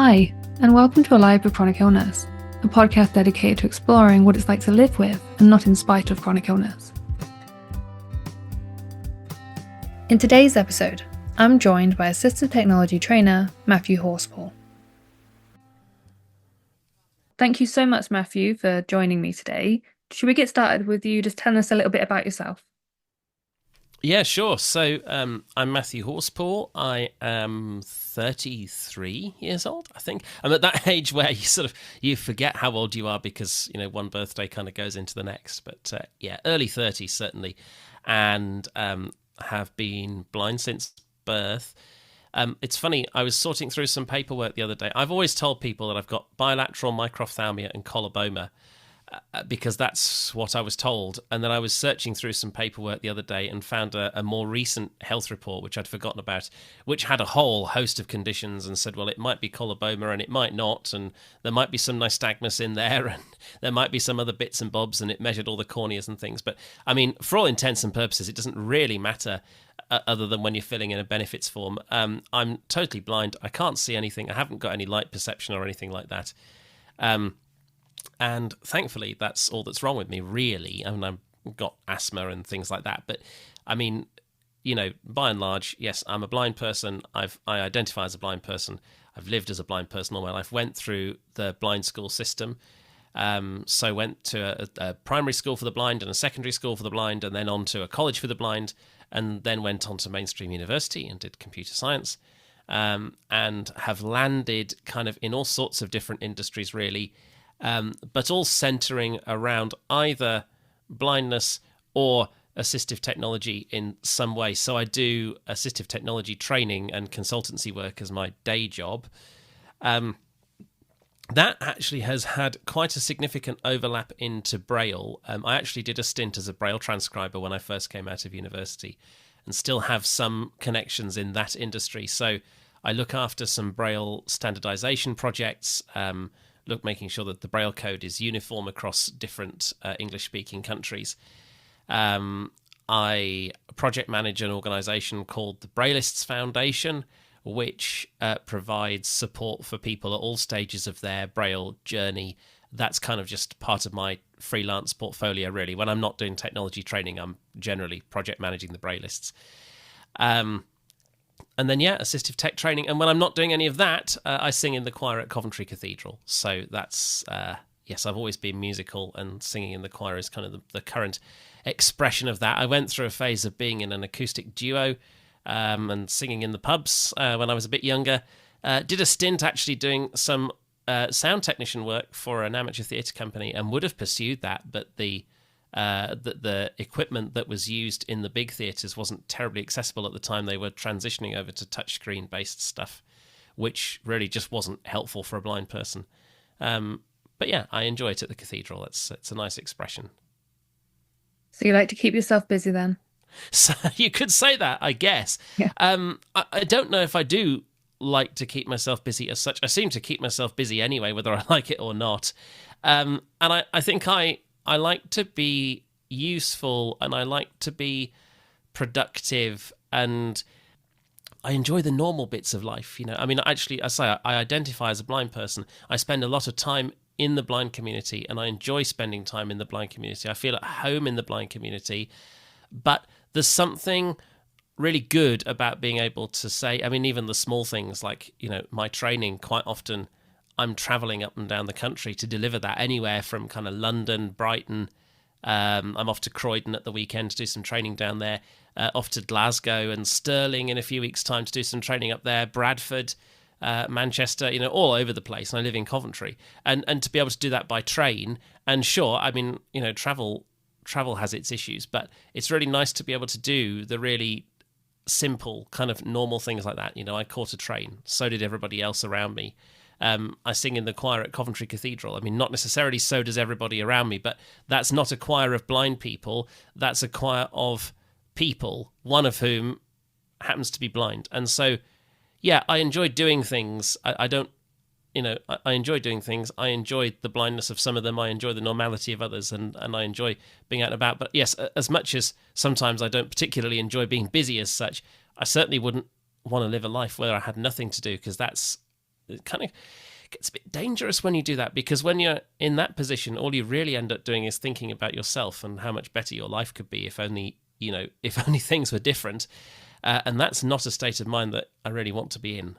Hi, and welcome to Alive with Chronic Illness, a podcast dedicated to exploring what it's like to live with and not in spite of chronic illness. In today's episode, I'm joined by assistive technology trainer Matthew Horspool. Thank you so much, Matthew, for joining me today. Should we get started with you just telling us a little bit about yourself? Yeah, sure. So I'm Matthew Horspool. I am 33 years old, I think. I'm at that age where you forget how old you are because, one birthday kind of goes into the next. But early 30s certainly. And have been blind since birth. It's funny, I was sorting through some paperwork the other day. I've always told people that I've got bilateral microphthalmia and coloboma. Because that's what I was told. And then I was searching through some paperwork the other day and found a more recent health report, which I'd forgotten about, which had a whole host of conditions and said, well, it might be coloboma and it might not. And there might be some nystagmus in there and there might be some other bits and bobs, and it measured all the corneas and things. But I mean, for all intents and purposes, it doesn't really matter other than when you're filling in a benefits form. I'm totally blind. I can't see anything. I haven't got any light perception or anything like that. And thankfully, that's all that's wrong with me, really. I mean, I've got asthma and things like that. But, I mean, by and large, yes, I'm a blind person. I identify as a blind person. I've lived as a blind person all my life. Went through the blind school system. So went to a primary school for the blind and a secondary school for the blind, and then on to a college for the blind, and then went on to mainstream university and did computer science. And have landed kind of in all sorts of different industries, really. But all centering around either blindness or assistive technology in some way. So I do assistive technology training and consultancy work as my day job. That actually has had quite a significant overlap into Braille. I actually did a stint as a Braille transcriber when I first came out of university and still have some connections in that industry. So I look after some Braille standardization projects, making sure that the Braille code is uniform across different English-speaking countries. I project manage an organisation called the Braillists Foundation, which provides support for people at all stages of their Braille journey. That's kind of just part of my freelance portfolio, really. When I'm not doing technology training, I'm generally project managing the Braillists. And then, assistive tech training. And when I'm not doing any of that, I sing in the choir at Coventry Cathedral. So that's, I've always been musical, and singing in the choir is kind of the current expression of that. I went through a phase of being in an acoustic duo and singing in the pubs when I was a bit younger. Did a stint actually doing some sound technician work for an amateur theatre company and would have pursued that, but the equipment that was used in the big theatres wasn't terribly accessible at the time. They were transitioning over to touchscreen based stuff, which really just wasn't helpful for a blind person. But yeah, I enjoy it at the cathedral. It's a nice expression. So you like to keep yourself busy then? So you could say that, I guess. Yeah. I don't know if I do like to keep myself busy as such. I seem to keep myself busy anyway, whether I like it or not. And I think I like to be useful, and I like to be productive, and I enjoy the normal bits of life. I mean, actually, I identify as a blind person. I spend a lot of time in the blind community, and I enjoy spending time in the blind community. I feel at home in the blind community, but there's something really good about being able to say, I mean, even the small things like, my training, quite often I'm travelling up and down the country to deliver that, anywhere from kind of London, Brighton. I'm off to Croydon at the weekend to do some training down there, off to Glasgow and Stirling in a few weeks' time to do some training up there, Bradford, Manchester, all over the place. And I live in Coventry. And to be able to do that by train, and sure, I mean, travel has its issues, but it's really nice to be able to do the really simple kind of normal things like that. I caught a train. So did everybody else around me. I sing in the choir at Coventry Cathedral. I mean, not necessarily so does everybody around me, but that's not a choir of blind people. That's a choir of people, one of whom happens to be blind. And so, I enjoy doing things. I enjoy doing things. I enjoy the blindness of some of them. I enjoy the normality of others, and I enjoy being out and about. But yes, as much as sometimes I don't particularly enjoy being busy as such, I certainly wouldn't want to live a life where I had nothing to do, because that's it kind of gets a bit dangerous when you do that, because when you're in that position, all you really end up doing is thinking about yourself and how much better your life could be if only, if only things were different. And that's not a state of mind that I really want to be in.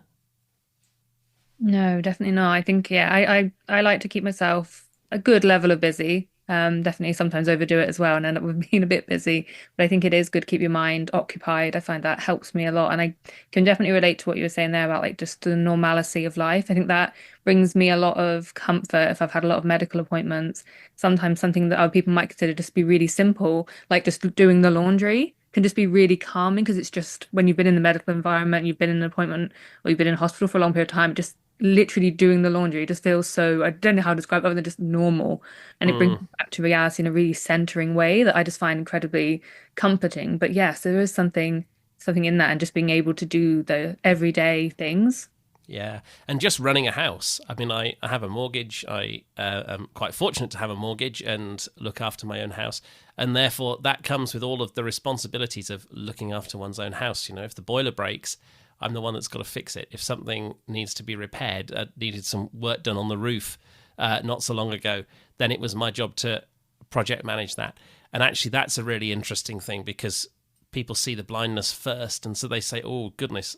No, definitely not. I think, yeah, I like to keep myself a good level of busy. Definitely sometimes overdo it as well and end up with being a bit busy. But I think it is good to keep your mind occupied. I find that helps me a lot. And I can definitely relate to what you were saying there about like just the normalcy of life. I think that brings me a lot of comfort if I've had a lot of medical appointments. Sometimes something that other people might consider just be really simple, like just doing the laundry, can just be really calming because it's just when you've been in the medical environment, you've been in an appointment or you've been in hospital for a long period of time, just literally doing the laundry just feels so, I don't know how to describe it other than just normal. And it brings Mm. me back to reality in a really centering way that I just find incredibly comforting. But yes, there is something in that and just being able to do the everyday things. Yeah, and just running a house. I mean, I have a mortgage. I am quite fortunate to have a mortgage and look after my own house. And therefore, that comes with all of the responsibilities of looking after one's own house. If the boiler breaks, I'm the one that's got to fix it. If something needs to be repaired, needed some work done on the roof not so long ago, then it was my job to project manage that. And actually, that's a really interesting thing because people see the blindness first. And so they say, oh, goodness,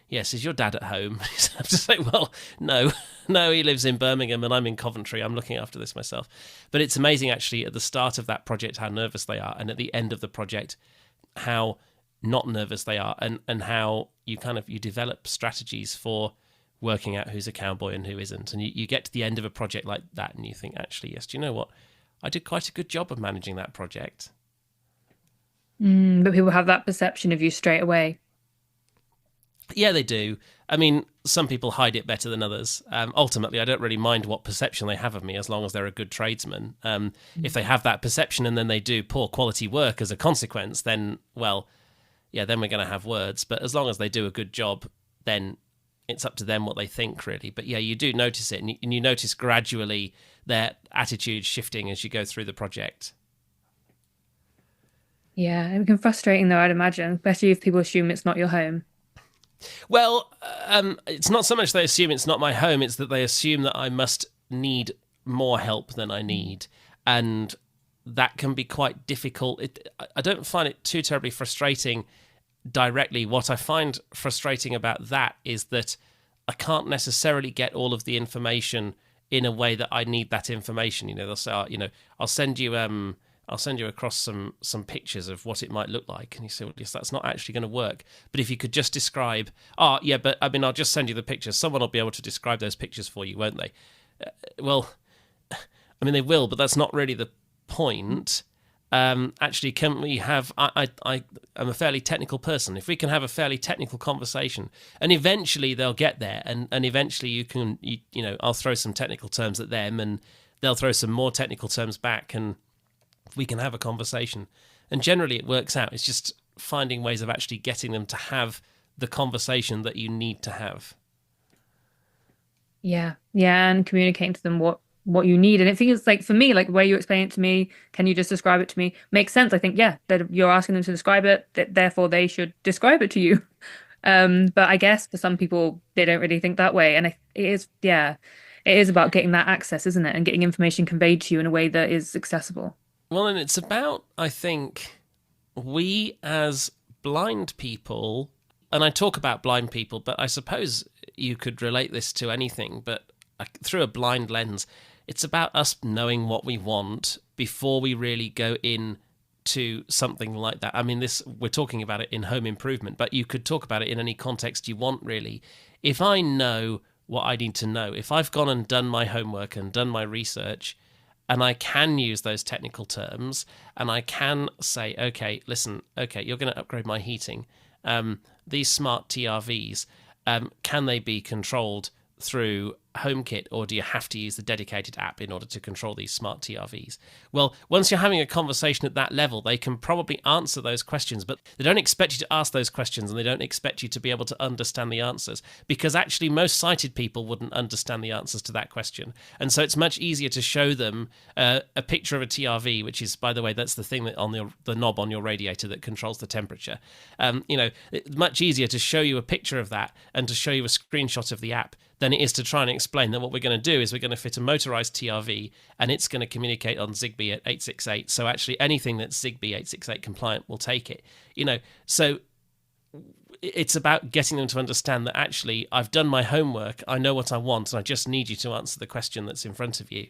yes, is your dad at home? I have to say, well, no, he lives in Birmingham and I'm in Coventry. I'm looking after this myself. But it's amazing, actually, at the start of that project, how nervous they are. And at the end of the project, how not nervous they are, and how you develop strategies for working out who's a cowboy and who isn't. And you get to the end of a project like that and you think, actually, yes, do you know what? I did quite a good job of managing that project. But people have that perception of you straight away. Yeah, they do. I mean, some people hide it better than others. Ultimately, I don't really mind what perception they have of me as long as they're a good tradesman. If they have that perception and then they do poor quality work as a consequence, then, well, yeah, then we're going to have words. But as long as they do a good job, then it's up to them what they think, really. But yeah, you do notice it, and you notice gradually their attitude shifting as you go through the project. Yeah, it can be frustrating though, I'd imagine, especially if people assume it's not your home. Well, it's not so much they assume it's not my home, it's that they assume that I must need more help than I need. And that can be quite difficult. I don't find it too terribly frustrating directly. What I find frustrating about that is that I can't necessarily get all of the information in a way that I need that information. They'll say, I'll send you across some pictures of what it might look like. And you say, well, yes, that's not actually going to work. But if you could just describe, but I mean, I'll just send you the pictures. Someone will be able to describe those pictures for you, won't they? Well, I mean, they will, but that's not really the point. Actually, can we have, I'm a fairly technical person. If we can have a fairly technical conversation, and eventually they'll get there, and eventually I'll throw some technical terms at them and they'll throw some more technical terms back, and we can have a conversation. And generally it works out. It's just finding ways of actually getting them to have the conversation that you need to have. Yeah. Yeah. And communicating to them what you need. And it feels like for me, like the way you explain it to me, can you just describe it to me? Makes sense. I think, yeah, that you're asking them to describe it, that therefore they should describe it to you. But I guess for some people, they don't really think that way. And it is about getting that access, isn't it? And getting information conveyed to you in a way that is accessible. Well, and it's about, I think, we as blind people, and I talk about blind people, but I suppose you could relate this to anything, but through a blind lens, it's about us knowing what we want before we really go in to something like that. I mean, we're talking about it in home improvement, but you could talk about it in any context you want, really. If I know what I need to know, if I've gone and done my homework and done my research, and I can use those technical terms, and I can say, okay, listen, okay, you're going to upgrade my heating. These smart TRVs, can they be controlled through HomeKit, or do you have to use the dedicated app in order to control these smart TRVs? Well, once you're having a conversation at that level, they can probably answer those questions, but they don't expect you to ask those questions, and they don't expect you to be able to understand the answers, because actually most sighted people wouldn't understand the answers to that question. And so it's much easier to show them a picture of a TRV, which is, by the way, that's the thing that on the knob on your radiator that controls the temperature. It's much easier to show you a picture of that and to show you a screenshot of the app than it is to try and explain that what we're going to do is we're going to fit a motorized TRV and it's going to communicate on Zigbee at 868. So actually anything that's Zigbee 868 compliant will take it. So it's about getting them to understand that actually I've done my homework, I know what I want, and I just need you to answer the question that's in front of you.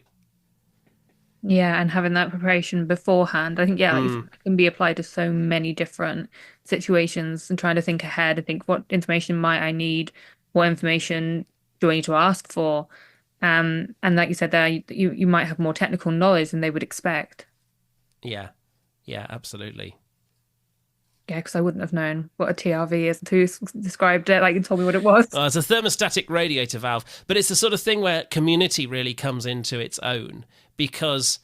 Yeah, and having that preparation beforehand, I think, yeah, like you said, it can be applied to so many different situations and trying to think ahead and think what information might I need, what information do I need to ask for? And like you said there, you might have more technical knowledge than they would expect. Yeah, yeah, absolutely. Yeah, because I wouldn't have known what a TRV is until you described it, like you told me what it was. It's a thermostatic radiator valve, but it's the sort of thing where community really comes into its own, because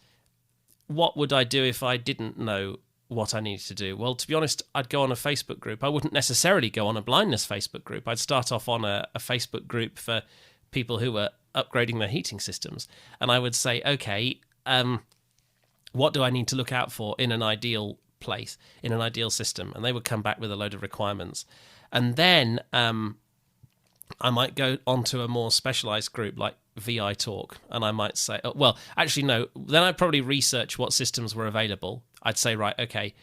what would I do if I didn't know what I needed to do? Well, to be honest, I'd go on a Facebook group. I wouldn't necessarily go on a blindness Facebook group. I'd start off on a Facebook group for people who were upgrading their heating systems. And I would say, okay, what do I need to look out for in an ideal place, in an ideal system? And they would come back with a load of requirements. And then I might go onto a more specialized group like VI Talk, and I might say, oh, well, actually, no, then I'd probably research what systems were available. I'd say, right, okay,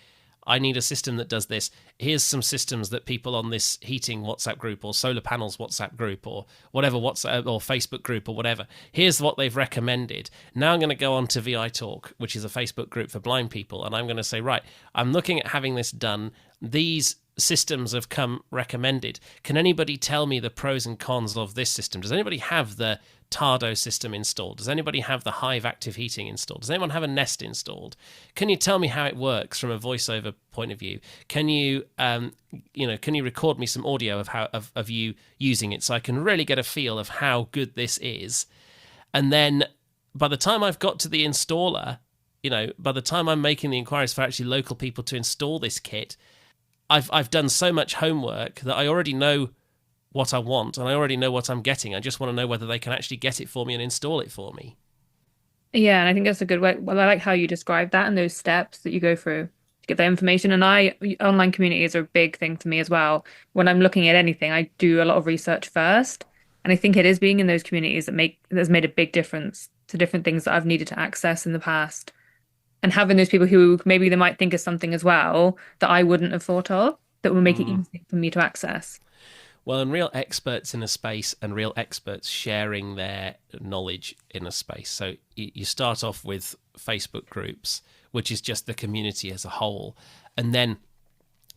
I need a system that does this. Here's some systems that people on this heating WhatsApp group or solar panels WhatsApp group or whatever WhatsApp or Facebook group or whatever. Here's what they've recommended. Now I'm going to go on to VI Talk, which is a Facebook group for blind people, and I'm going to say, right, I'm looking at having this done. These systems have come recommended. Can anybody tell me the pros and cons of this system? Does anybody have the Tardo system installed? Does anybody have the Hive active heating installed? Does anyone have a Nest installed? Can you tell me how it works from a voiceover point of view? Can you, can you record me some audio of you using it so I can really get a feel of how good this is? And then by the time I've got to the installer, by the time I'm making the inquiries for actually local people to install this kit, I've done so much homework that I already know what I want and I already know what I'm getting. I just want to know whether they can actually get it for me and install it for me. Yeah, and I think that's a good way. Well, I like how you described that and those steps that you go through to get that information. And online communities are a big thing for me as well. When I'm looking at anything, I do a lot of research first. And I think it is being in those communities that's made a big difference to different things that I've needed to access in the past. And having those people who maybe they might think of something as well that I wouldn't have thought of that will make it easy for me to access. Well, and real experts in a space and real experts sharing their knowledge in a space. So you start off with Facebook groups, which is just the community as a whole. And then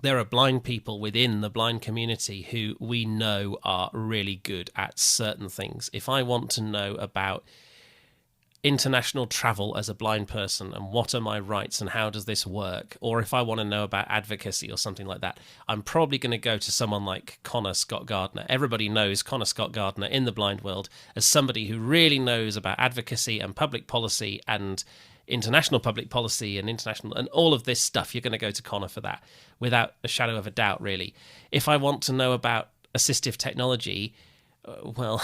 there are blind people within the blind community who we know are really good at certain things. If I want to know about international travel as a blind person and what are my rights and how does this work, or if I want to know about advocacy or something like that, I'm probably going to go to someone like Connor Scott Gardner. Everybody knows Connor Scott Gardner in the blind world as somebody who really knows about advocacy and public policy and international public policy and international and all of this stuff. You're going to go to Connor for that without a shadow of a doubt, really. If I want to know about assistive technology, well,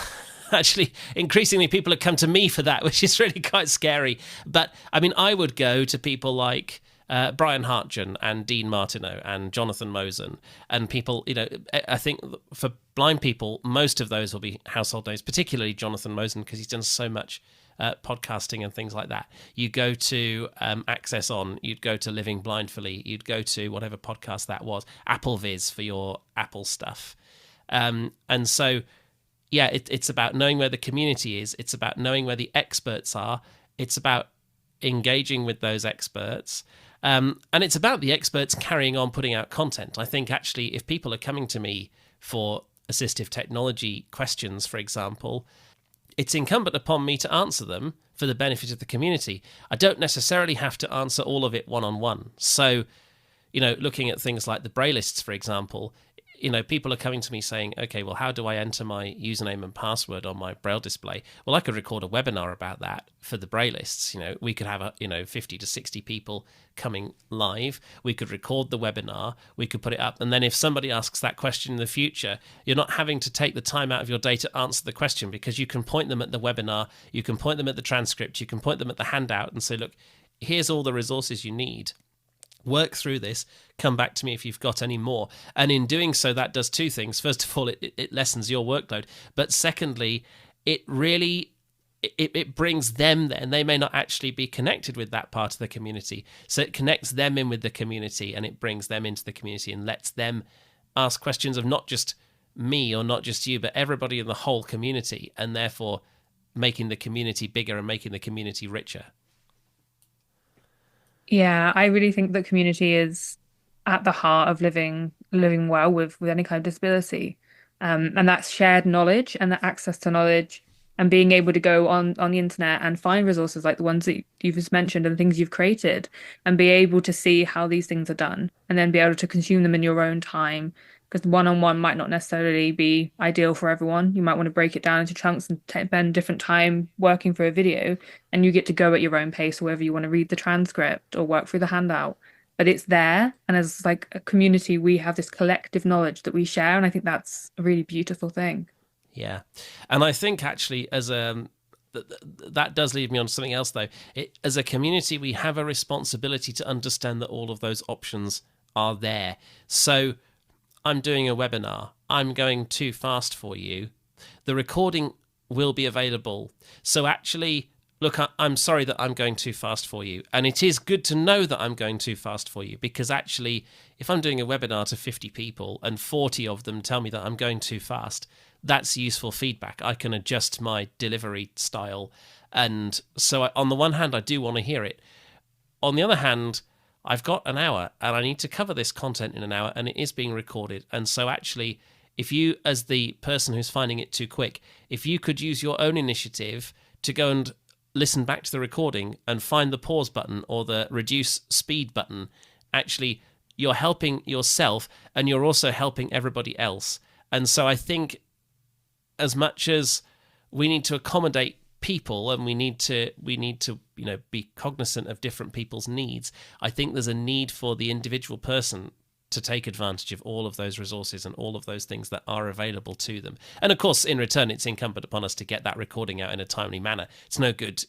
actually, increasingly people have come to me for that, which is really quite scary. But, I mean, I would go to people like Brian Hartgen and Dean Martineau and Jonathan Mosen and people, I think for blind people, most of those will be household names, particularly Jonathan Mosen, because he's done so much podcasting and things like that. You go to Access On, you'd go to Living Blindfully, you'd go to whatever podcast that was, Apple Viz for your Apple stuff. And so... yeah, it's about knowing where the community is. It's about knowing where the experts are. It's about engaging with those experts. And it's about the experts carrying on putting out content. I think, actually, if people are coming to me for assistive technology questions, for example, it's incumbent upon me to answer them for the benefit of the community. I don't necessarily have to answer all of it one-on-one. So, looking at things like the Braillists, for example, people are coming to me saying, okay, well, how do I enter my username and password on my Braille display? Well, I could record a webinar about that for the Braillists. We could have 50 to 60 people coming live. We could record the webinar. We could put it up. And then if somebody asks that question in the future, you're not having to take the time out of your day to answer the question, because you can point them at the webinar, you can point them at the transcript, you can point them at the handout and say, look, here's all the resources you need. Work through this, come back to me if you've got any more. And in doing so, that does two things. First of all, it lessens your workload. But secondly, it really it brings them there, and they may not actually be connected with that part of the community. So it connects them in with the community, and it brings them into the community and lets them ask questions of not just me or not just you, but everybody in the whole community, and therefore making the community bigger and making the community richer. Yeah, I really think that community is at the heart of living well with any kind of disability. And that's shared knowledge and that access to knowledge and being able to go on the internet and find resources like the ones that you've just mentioned and the things you've created and be able to see how these things are done and then be able to consume them in your own time. Because one-on-one might not necessarily be ideal for everyone. You might want to break it down into chunks and spend different time working for a video, and you get to go at your own pace, or whether you want to read the transcript or work through the handout. But it's there, and as like a community, we have this collective knowledge that we share, and I think that's a really beautiful thing. Yeah. And I think actually that does lead me on to something else, though. As a community, we have a responsibility to understand that all of those options are there. So I'm doing a webinar. I'm going too fast for you. The recording will be available. So actually, look, I'm sorry that I'm going too fast for you. And it is good to know that I'm going too fast for you, because actually, if I'm doing a webinar to 50 people and 40 of them tell me that I'm going too fast, that's useful feedback. I can adjust my delivery style. And so on the one hand, I do want to hear it. On the other hand, I've got an hour and I need to cover this content in an hour, and it is being recorded. And so actually, if you, as the person who's finding it too quick, if you could use your own initiative to go and listen back to the recording and find the pause button or the reduce speed button, actually, you're helping yourself and you're also helping everybody else. And so I think, as much as we need to accommodate people and we need to be cognizant of different people's needs, I think there's a need for the individual person to take advantage of all of those resources and all of those things that are available to them. And of course, in return, it's incumbent upon us to get that recording out in a timely manner. It's no good,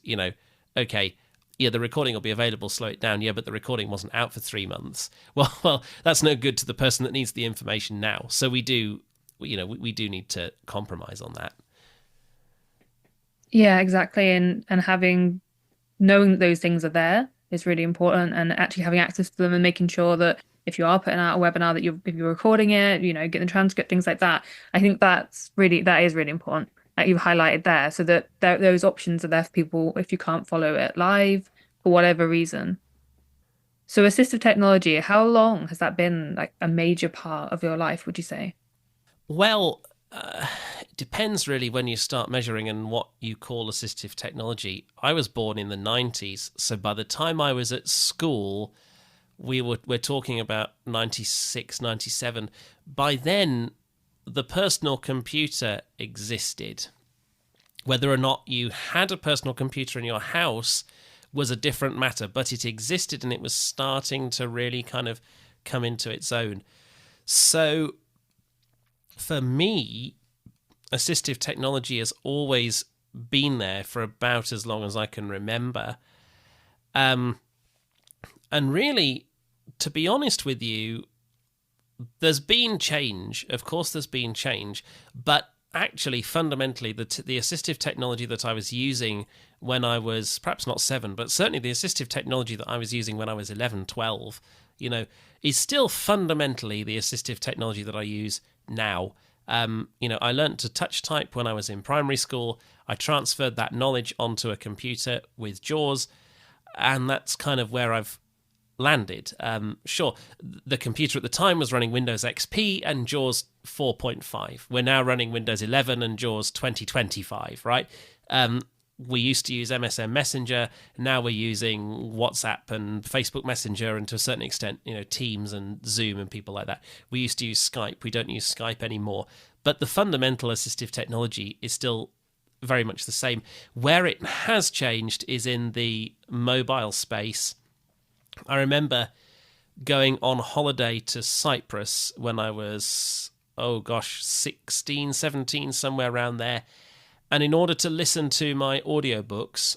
okay, yeah, the recording will be available, slow it down. Yeah, but the recording wasn't out for 3 months. Well, that's no good to the person that needs the information now. So we do need to compromise on that. Yeah, exactly. And knowing that those things are there is really important, and actually having access to them and making sure that if you are putting out a webinar that if you're recording it, getting the transcript, things like that. I think that is really important that you've highlighted there, so that those options are there for people if you can't follow it live for whatever reason. So assistive technology, how long has that been like a major part of your life, would you say? Well, it depends really when you start measuring and what you call assistive technology. I was born in the 90s, so by the time I was at school, we're talking about 96, 97. By then, the personal computer existed. Whether or not you had a personal computer in your house was a different matter, but it existed and it was starting to really kind of come into its own. So for me, assistive technology has always been there for about as long as I can remember. And really, to be honest with you, there's been change. Of course, there's been change. But actually, fundamentally, the assistive technology that I was using when I was perhaps not 7, but certainly the assistive technology that I was using when I was 11, 12, is still fundamentally the assistive technology that I use now. I learned to touch type when I was in primary school. I transferred that knowledge onto a computer with JAWS, and that's kind of where I've landed. Sure, the computer at the time was running Windows XP and JAWS 4.5. We're now running Windows 11 and JAWS 2025, right? we used to use MSN Messenger. Now we're using WhatsApp and Facebook Messenger, and to a certain extent, Teams and Zoom and people like that. We used to use Skype. We don't use Skype anymore. But the fundamental assistive technology is still very much the same. Where it has changed is in the mobile space. I remember going on holiday to Cyprus when I was, 16, 17, somewhere around there. And in order to listen to my audiobooks,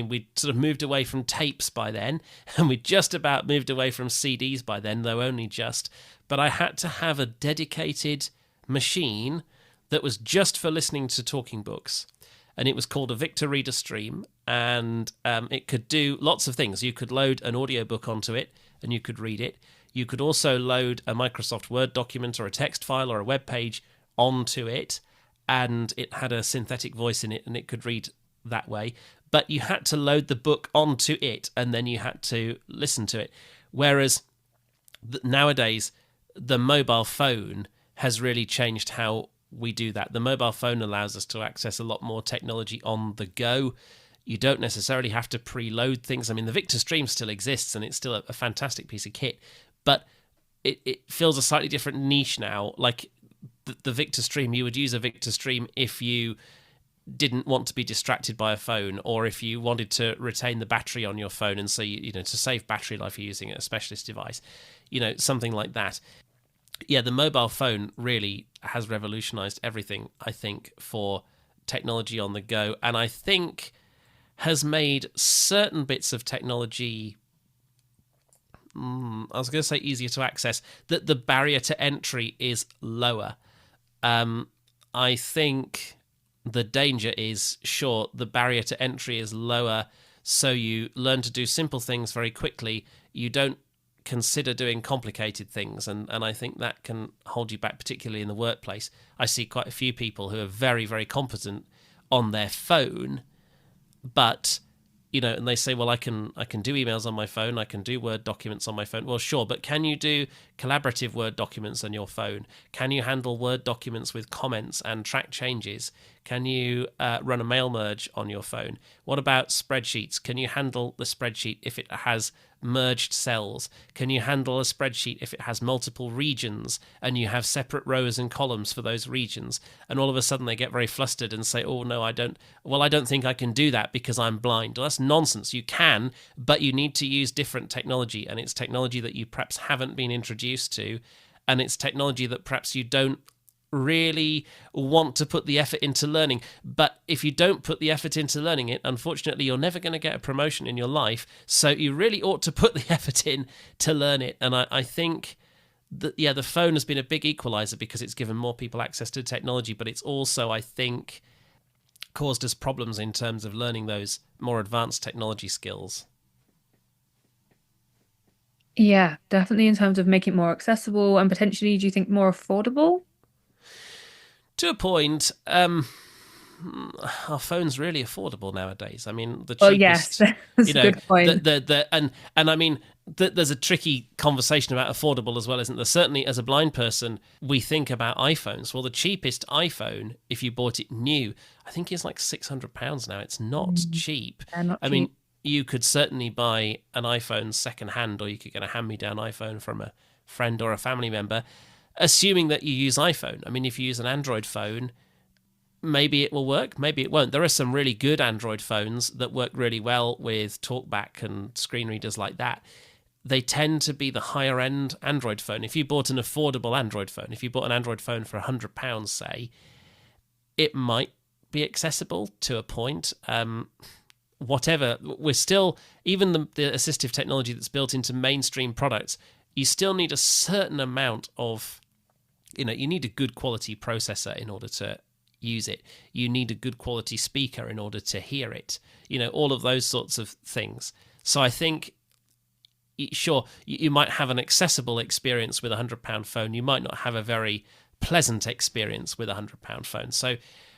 we'd sort of moved away from tapes by then, and we'd just about moved away from CDs by then, though only just. But I had to have a dedicated machine that was just for listening to talking books. And it was called a Victor Reader Stream, and it could do lots of things. You could load an audiobook onto it, and you could read it. You could also load a Microsoft Word document or a text file or a web page onto it, and it had a synthetic voice in it, and it could read that way. But you had to load the book onto it, and then you had to listen to it. Whereas nowadays, the mobile phone has really changed how we do that. The mobile phone allows us to access a lot more technology on the go. You don't necessarily have to preload things. I mean, the Victor Stream still exists, and it's still a fantastic piece of kit, but it fills a slightly different niche now. Like the Victor Stream, you would use a Victor Stream if you didn't want to be distracted by a phone, or if you wanted to retain the battery on your phone, and so to save battery life, you're using a specialist device, something like that. Yeah, the mobile phone really has revolutionized everything, I think, for technology on the go, and I think has made certain bits of technology, I was going to say easier to access, that the barrier to entry is lower. I think the danger is, sure, the barrier to entry is lower, so you learn to do simple things very quickly. You don't consider doing complicated things, and I think that can hold you back, particularly in the workplace. I see quite a few people who are very, very competent on their phone, but and they say, well, I can do emails on my phone, I can do Word documents on my phone. Well, sure, but can you do collaborative Word documents on your phone? Can you handle Word documents with comments and track changes? Can you run a mail merge on your phone? What about spreadsheets? Can you handle the spreadsheet if it has merged cells? Can you handle a spreadsheet if it has multiple regions and you have separate rows and columns for those regions? And all of a sudden they get very flustered and say, oh no, I don't think I can do that because I'm blind. Well, that's nonsense. You can, but you need to use different technology, and it's technology that you perhaps haven't been introduced to, and it's technology that perhaps you don't really want to put the effort into learning. But if you don't put the effort into learning it, unfortunately, you're never going to get a promotion in your life. So you really ought to put the effort in to learn it. And I think that, the phone has been a big equalizer because it's given more people access to technology, but it's also, I think, caused us problems in terms of learning those more advanced technology skills. Yeah, definitely in terms of making it more accessible and potentially, do you think more affordable? To a point, our phone's really affordable nowadays. I mean, the Oh, yes, cheapest, that's a good point. and I mean, there's a tricky conversation about affordable as well, isn't there? Certainly, as a blind person, we think about iPhones. Well, the cheapest iPhone, if you bought it new, I think is like £600 now. It's not cheap. They're not I mean, cheap. you could certainly buy an iPhone second hand, or you could get a hand-me-down iPhone from a friend or a family member, assuming that you use iPhone. I mean, if you use an Android phone, maybe it will work, maybe it won't. There are some really good Android phones that work really well with TalkBack and screen readers like that. They tend to be the higher end Android phone. If you bought an affordable Android phone, if you bought an Android phone for £100, say, it might be accessible to a point. Whatever, we're still, even the assistive technology that's built into mainstream products, you still need a certain amount of, you need a good quality processor in order to use it. You need a good quality speaker in order to hear it. All of those sorts of things. So I think, sure, you might have an accessible experience with a £100 phone. You might not have a very pleasant experience with a £100 phone. So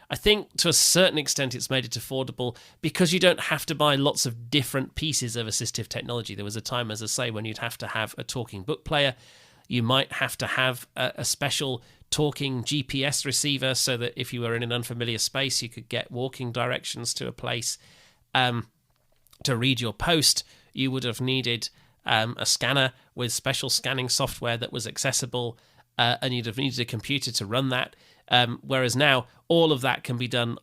I think to a certain extent it's made it affordable because you don't have to buy lots of different pieces of assistive technology. There was a time, as I say, when you'd have to have a talking book player. You might have to have a special talking GPS receiver so that if you were in an unfamiliar space, you could get walking directions to a place. To read your post, you would have needed a scanner with special scanning software that was accessible, and you'd have needed a computer to run that. Whereas now, all of that can be done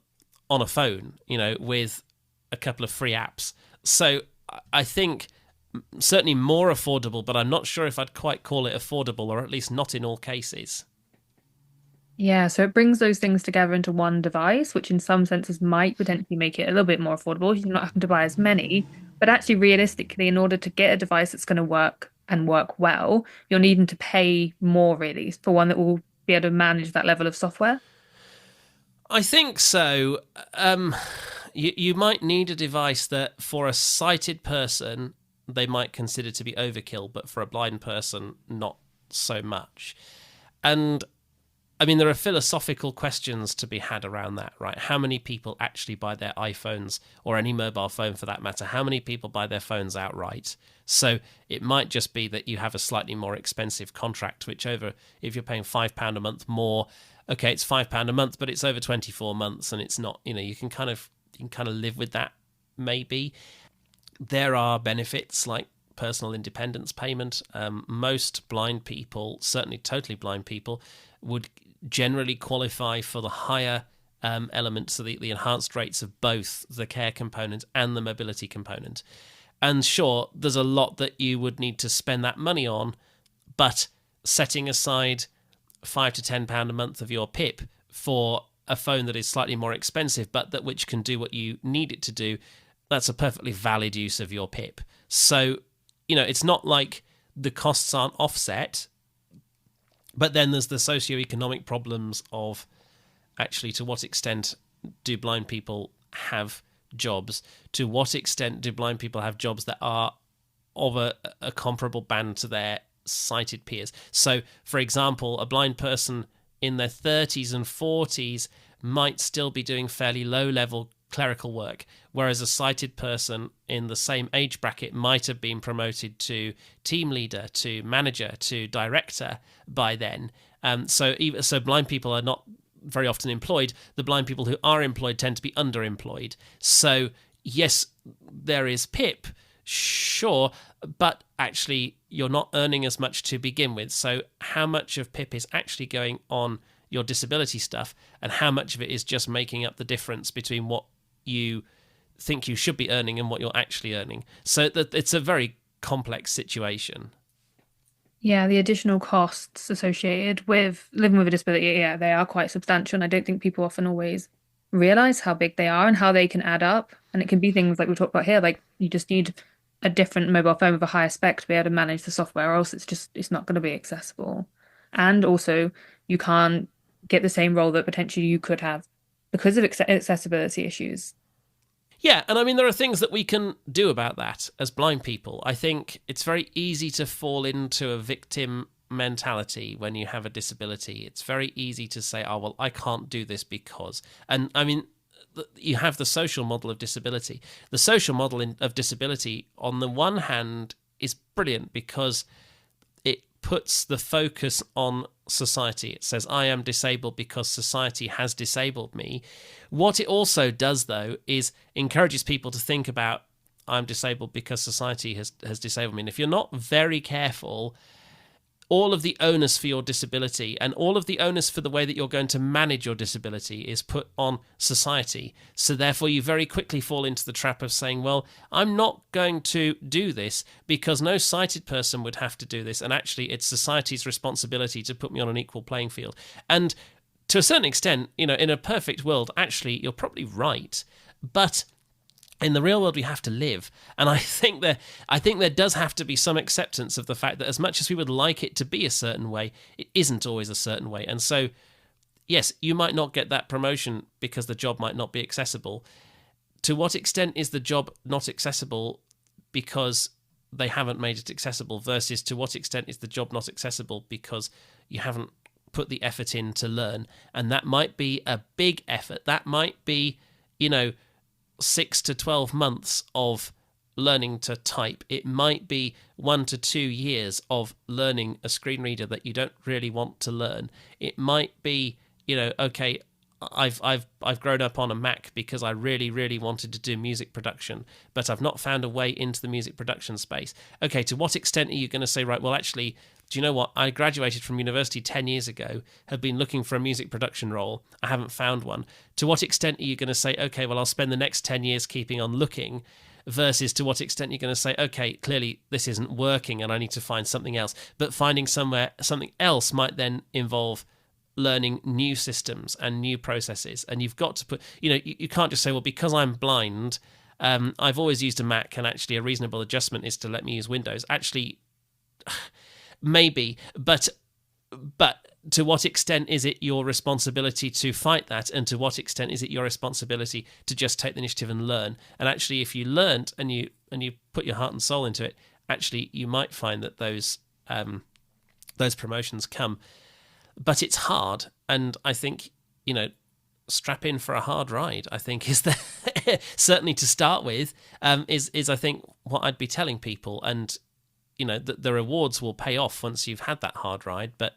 on a phone, with a couple of free apps. So I think certainly more affordable, but I'm not sure if I'd quite call it affordable, or at least not in all cases. Yeah, so it brings those things together into one device, which in some senses might potentially make it a little bit more affordable. You're not having to buy as many, but actually, realistically, in order to get a device that's going to work and work well, you're needing to pay more really for one that will be able to manage that level of software. I think so. You might need a device that, for a sighted person, they might consider to be overkill, but for a blind person, not so much. And I mean, there are philosophical questions to be had around that, right? How many people actually buy their iPhones, or any mobile phone for that matter? How many people buy their phones outright? So it might just be that you have a slightly more expensive contract, which if you're paying £5 a month more, okay, it's £5 a month, but it's over 24 months, and it's not, you can kind of live with that, maybe. There are benefits like personal independence payment. Most blind people, certainly totally blind people, would generally qualify for the higher elements, so the enhanced rates of both the care component and the mobility component. And sure, there's a lot that you would need to spend that money on, but setting aside £5 to £10 a month of your PIP for a phone that is slightly more expensive, but which can do what you need it to do, that's a perfectly valid use of your PIP. So, it's not like the costs aren't offset. But then there's the socioeconomic problems of actually to what extent do blind people have jobs? To what extent do blind people have jobs that are of a comparable band to their sighted peers? So, for example, a blind person in their 30s and 40s might still be doing fairly low-level clerical work, whereas a sighted person in the same age bracket might have been promoted to team leader, to manager, to director by then. So blind people are not very often employed. The blind people who are employed tend to be underemployed. So yes, there is PIP, sure, but actually you're not earning as much to begin with. So how much of PIP is actually going on your disability stuff, and how much of it is just making up the difference between what you think you should be earning and what you're actually earning? So that it's a very complex situation. Yeah, the additional costs associated with living with a disability, yeah, they are quite substantial. And I don't think people often always realize how big they are and how they can add up. And it can be things like we talked about here, like you just need a different mobile phone with a higher spec to be able to manage the software, or else it's not going to be accessible. And also, you can't get the same role that potentially you could have because of accessibility issues. Yeah, and I mean, there are things that we can do about that as blind people. I think it's very easy to fall into a victim mentality when you have a disability. It's very easy to say, oh, well, I can't do this because. And I mean, you have the social model of disability. The social model of disability, on the one hand, is brilliant because it puts the focus on society. It says, I am disabled because society has disabled me. What it also does, though, is encourages people to think about, I'm disabled because society has disabled me. And if you're not very careful, all of the onus for your disability and all of the onus for the way that you're going to manage your disability is put on society. So therefore, you very quickly fall into the trap of saying, well, I'm not going to do this because no sighted person would have to do this. And actually, it's society's responsibility to put me on an equal playing field. And to a certain extent, in a perfect world, actually, you're probably right. But in the real world, we have to live. And I think there does have to be some acceptance of the fact that as much as we would like it to be a certain way, it isn't always a certain way. And so, yes, you might not get that promotion because the job might not be accessible. To what extent is the job not accessible because they haven't made it accessible, versus to what extent is the job not accessible because you haven't put the effort in to learn? And that might be a big effort. That might be, 6 to 12 months of learning to type. It might be 1 to 2 years of learning a screen reader that you don't really want to learn. It might be, okay, I've grown up on a Mac because I really, really wanted to do music production, but I've not found a way into the music production space. Okay, to what extent are you going to say, right, well, actually, do you know what? I graduated from university 10 years ago, have been looking for a music production role. I haven't found one. To what extent are you going to say, okay, well, I'll spend the next 10 years keeping on looking, versus to what extent you're going to say, okay, clearly this isn't working and I need to find something else. But finding something else might then involve learning new systems and new processes. And you've got to put, you can't just say, well, because I'm blind, I've always used a Mac and actually a reasonable adjustment is to let me use Windows. Actually, maybe, but to what extent is it your responsibility to fight that, and to what extent is it your responsibility to just take the initiative and learn? And actually, if you learned and you put your heart and soul into it, actually you might find that those promotions come. But it's hard, and I think strap in for a hard ride, I think is the certainly to start with, is I think what I'd be telling people. And the rewards will pay off once you've had that hard ride. But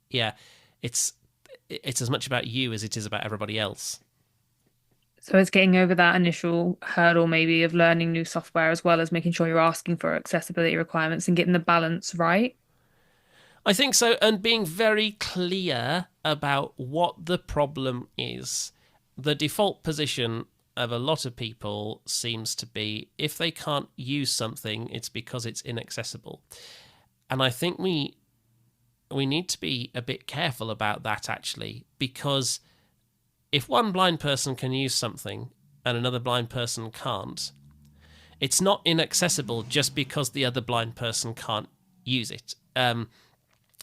yeah, it's as much about you as it is about everybody else. So it's getting over that initial hurdle, maybe, of learning new software, as well as making sure you're asking for accessibility requirements and getting the balance right. I think so, and being very clear about what the problem is. The default position of a lot of people seems to be, if they can't use something, it's because it's inaccessible. And I think we need to be a bit careful about that, actually, because if one blind person can use something and another blind person can't, it's not inaccessible just because the other blind person can't use it.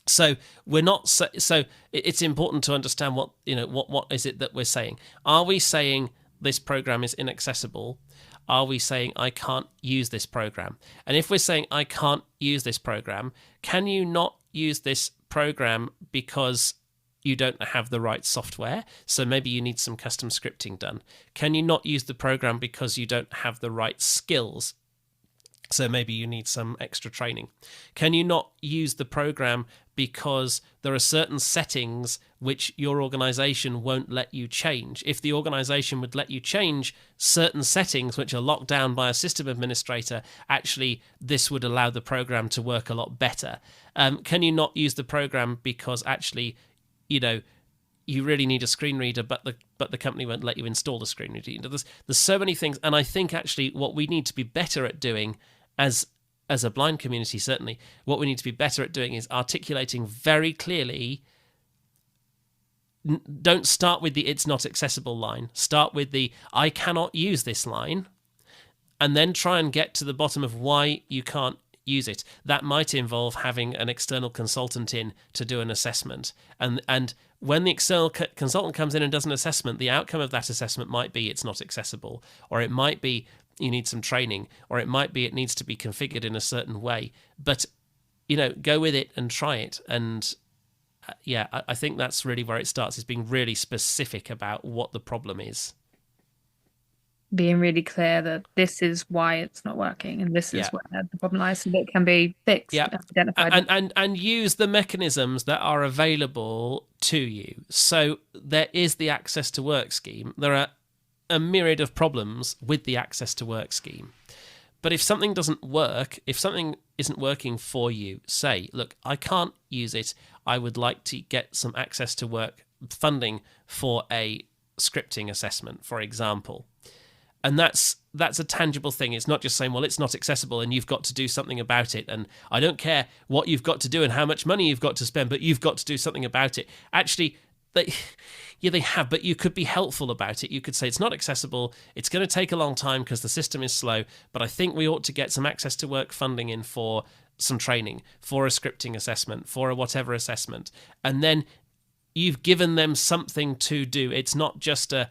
So we're not. So it's important to understand what is it that we're saying. Are we saying this program is inaccessible? Are we saying I can't use this program? And if we're saying I can't use this program, can you not use this program because you don't have the right software? So maybe you need some custom scripting done. Can you not use the program because you don't have the right skills? So maybe you need some extra training. Can you not use the program because there are certain settings which your organization won't let you change? If the organization would let you change certain settings which are locked down by a system administrator, actually this would allow the program to work a lot better. Can you not use the program because actually, you really need a screen reader, but the company won't let you install the screen reader? There's so many things, and I think actually what we need to be better at doing as a blind community, certainly, what we need to be better at doing is articulating very clearly. Don't start with the "it's not accessible" line. Start with the "I cannot use this" line, and then try and get to the bottom of why you can't use it. That might involve having an external consultant in to do an assessment, and when the external consultant comes in and does an assessment, the outcome of that assessment might be it's not accessible, or it might be you need some training, or it might be it needs to be configured in a certain way. But go with it and try it. And I think that's really where it starts, is being really specific about what the problem is. Being really clear that this is why it's not working and this is Yeah. where the problem lies, so that it can be fixed Yeah, and identified. and use the mechanisms that are available to you. So there is the access to work scheme. There are a myriad of problems with the access to work scheme. But if something doesn't work, if something isn't working for you, say, look, I can't use it. I would like to get some access to work funding for a scripting assessment, for example. And that's a tangible thing. It's not just saying, well, it's not accessible and you've got to do something about it. And I don't care what you've got to do and how much money you've got to spend, but you've got to do something about it. Actually, they have, but you could be helpful about it. You could say it's not accessible. It's going to take a long time because the system is slow, but I think we ought to get some access to work funding in for some training, for a scripting assessment, for a whatever assessment. And then you've given them something to do. It's not just a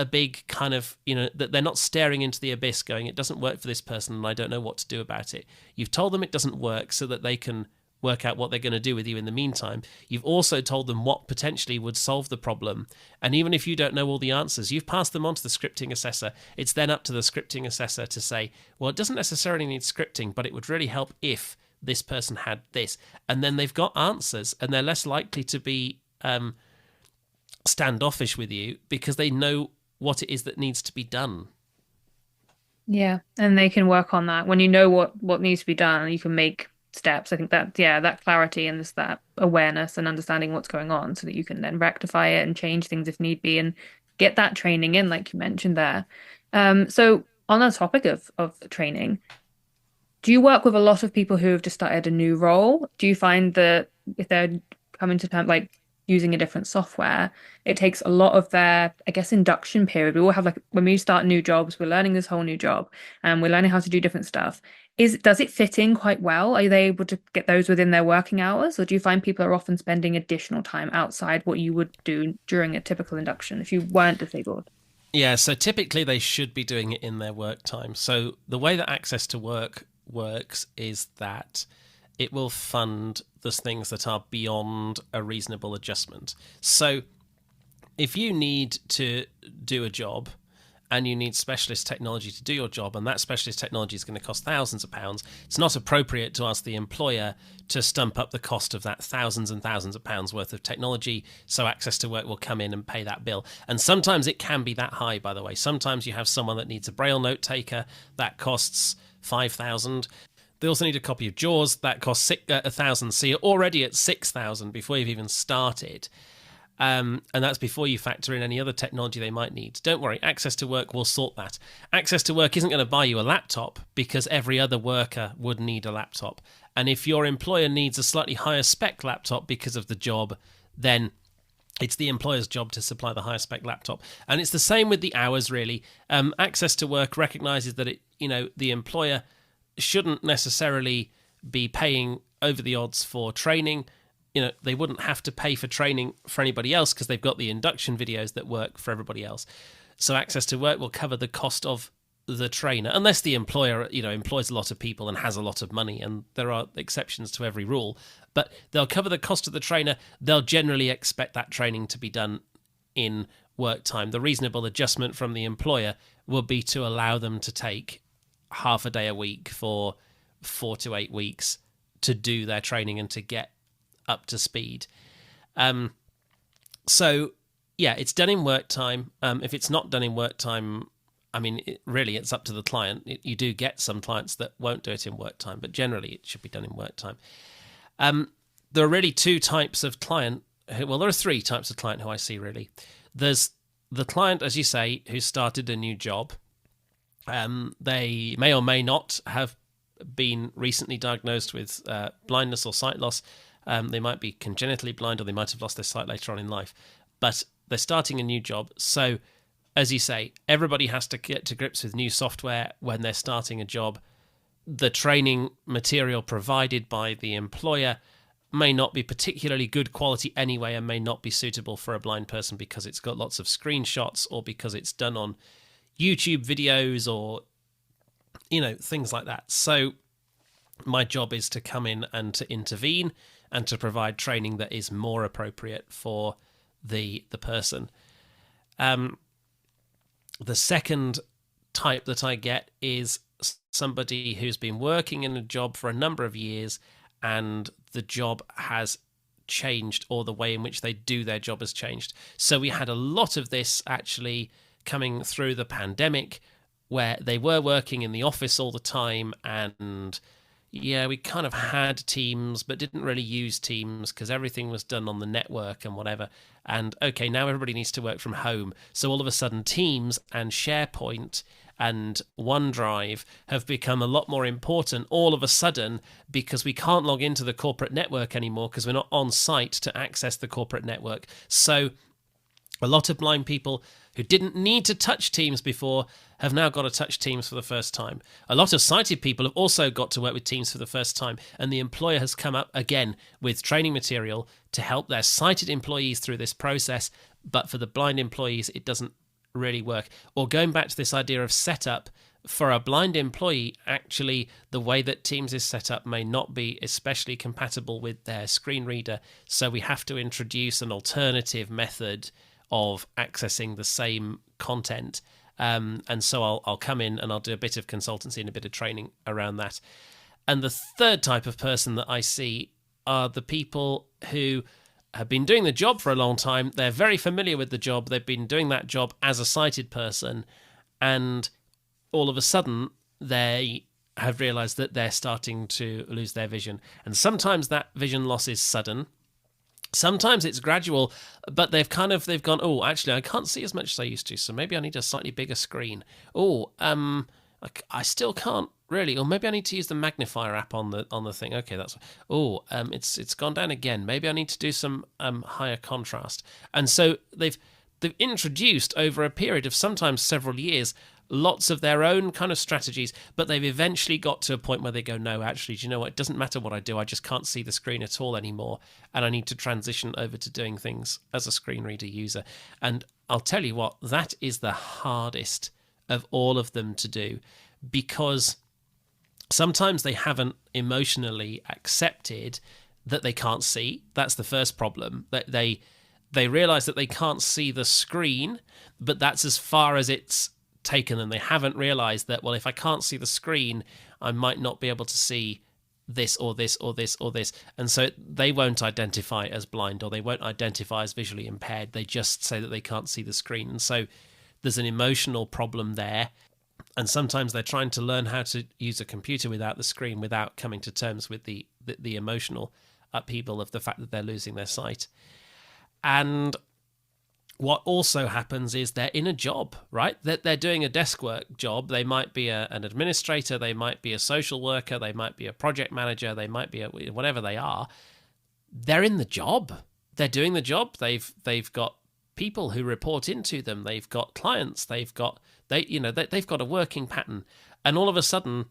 big kind of, that they're not staring into the abyss going, it doesn't work for this person and I don't know what to do about it. You've told them it doesn't work so that they can work out what they're going to do with you in the meantime. You've also told them what potentially would solve the problem. And even if you don't know all the answers, you've passed them on to the scripting assessor. It's then up to the scripting assessor to say, well, it doesn't necessarily need scripting, but it would really help if this person had this. And then they've got answers, and they're less likely to be standoffish with you because they know what it is that needs to be done. Yeah, and they can work on that. When you know what needs to be done, you can make steps. I think that, yeah, that clarity and this that awareness and understanding what's going on so that you can then rectify it and change things if need be and get that training in, like you mentioned there. So on the topic of training, do you work with a lot of people who have just started a new role? Do you find that if they're coming to terms like using a different software, it takes a lot of their, I guess, induction period. We all have like when we start new jobs, we're learning this whole new job and we're learning how to do different stuff. Does it fit in quite well? Are they able to get those within their working hours, or do you find people are often spending additional time outside what you would do during a typical induction if you weren't disabled? Yeah, so typically they should be doing it in their work time. So the way that Access to Work works is that it will fund the things that are beyond a reasonable adjustment. So if you need to do a job and you need specialist technology to do your job, and that specialist technology is going to cost thousands of pounds, it's not appropriate to ask the employer to stump up the cost of that thousands and thousands of pounds worth of technology, so Access to Work will come in and pay that bill. And sometimes it can be that high, by the way. Sometimes you have someone that needs a Braille note taker, that costs 5,000. They also need a copy of JAWS, that costs 1,000. So you're already at 6,000 before you've even started. And that's before you factor in any other technology they might need. Don't worry, Access to Work will sort that. Access to Work isn't going to buy you a laptop because every other worker would need a laptop. And if your employer needs a slightly higher spec laptop because of the job, then it's the employer's job to supply the higher spec laptop. And it's the same with the hours, really. Access to Work recognises that the employer shouldn't necessarily be paying over the odds for training. They wouldn't have to pay for training for anybody else because they've got the induction videos that work for everybody else. So Access to Work will cover the cost of the trainer, unless the employer, employs a lot of people and has a lot of money, and there are exceptions to every rule. But they'll cover the cost of the trainer. They'll generally expect that training to be done in work time. The reasonable adjustment from the employer will be to allow them to take half a day a week for 4 to 8 weeks to do their training and to get up to speed. So yeah, it's done in work time. If it's not done in work time, it's up to the client. You do get some clients that won't do it in work time, but generally it should be done in work time. There are really two types of client. Well, there are three types of client who I see, really. There's the client, as you say, who started a new job. They may or may not have been recently diagnosed with blindness or sight loss. They might be congenitally blind, or they might have lost their sight later on in life. But they're starting a new job. So, as you say, everybody has to get to grips with new software when they're starting a job. The training material provided by the employer may not be particularly good quality anyway, and may not be suitable for a blind person because it's got lots of screenshots, or because it's done on YouTube videos, or things like that. So my job is to come in and to intervene and to provide training that is more appropriate for the person. The second type that I get is somebody who's been working in a job for a number of years, and the job has changed, or the way in which they do their job has changed. So we had a lot of this actually coming through the pandemic, where they were working in the office all the time, and yeah, we kind of had Teams, but didn't really use Teams because everything was done on the network and whatever. And okay, now everybody needs to work from home. So all of a sudden, Teams and SharePoint and OneDrive have become a lot more important all of a sudden, because we can't log into the corporate network anymore because we're not on site to access the corporate network. So a lot of blind people who didn't need to touch Teams before have now got to touch Teams for the first time. A lot of sighted people have also got to work with Teams for the first time, and the employer has come up again with training material to help their sighted employees through this process, but for the blind employees it doesn't really work. Or going back to this idea of setup, for a blind employee, actually, the way that Teams is set up may not be especially compatible with their screen reader. So we have to introduce an alternative method of accessing the same content. And so I'll come in and I'll do a bit of consultancy and a bit of training around that. And the third type of person that I see are the people who have been doing the job for a long time. They're very familiar with the job. They've been doing that job as a sighted person. And all of a sudden, they have realized that they're starting to lose their vision. And sometimes that vision loss is sudden. Sometimes it's gradual, but they've gone, oh, actually, I can't see as much as I used to, so maybe I need a slightly bigger screen. Oh, I still can't really, or maybe I need to use the magnifier app on the thing. Okay, that's, it's gone down again. Maybe I need to do some higher contrast. And so they've introduced over a period of sometimes several years lots of their own kind of strategies, but they've eventually got to a point where they go, no, actually, do you know what? It doesn't matter what I do. I just can't see the screen at all anymore. And I need to transition over to doing things as a screen reader user. And I'll tell you what, that is the hardest of all of them to do, because sometimes they haven't emotionally accepted that they can't see. That's the first problem. That they realize that they can't see the screen, but that's as far as it's taken them. They haven't realized that, well, if I can't see the screen, I might not be able to see this or this or this or this. And so they won't identify as blind, or they won't identify as visually impaired. They just say that they can't see the screen. And so there's an emotional problem there. And sometimes they're trying to learn how to use a computer without the screen, without coming to terms with the emotional upheaval of the fact that they're losing their sight. And what also happens is they're in a job, right? That they're doing a desk work job. They might be an administrator, they might be a social worker, they might be a project manager, they might be whatever they are. They're in the job. They're doing the job. They've got people who report into them. They've got clients. They've got a working pattern, and all of a sudden,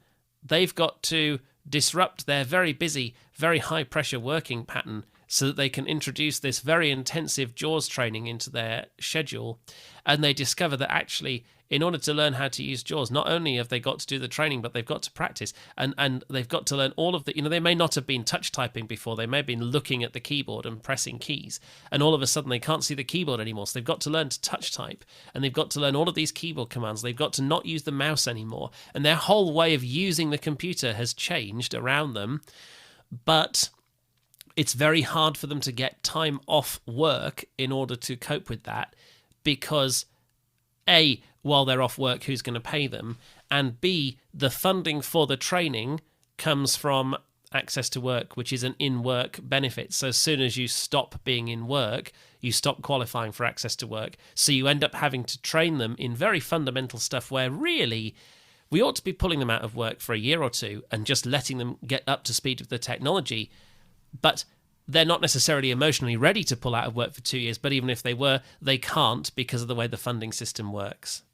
they've got to disrupt their very busy, very high pressure working pattern so that they can introduce this very intensive JAWS training into their schedule. And they discover that actually, in order to learn how to use JAWS, not only have they got to do the training, but they've got to practice. And they've got to learn all of the, they may not have been touch typing before. They may have been looking at the keyboard and pressing keys. And all of a sudden, they can't see the keyboard anymore. So they've got to learn to touch type. And they've got to learn all of these keyboard commands. They've got to not use the mouse anymore. And their whole way of using the computer has changed around them. But it's very hard for them to get time off work in order to cope with that, because A, while they're off work, who's going to pay them? And B, the funding for the training comes from access to work, which is an in-work benefit. So as soon as you stop being in work, you stop qualifying for access to work. So you end up having to train them in very fundamental stuff where really we ought to be pulling them out of work for a year or two and just letting them get up to speed with the technology. But they're not necessarily emotionally ready to pull out of work for 2 years, but even if they were, they can't because of the way the funding system works.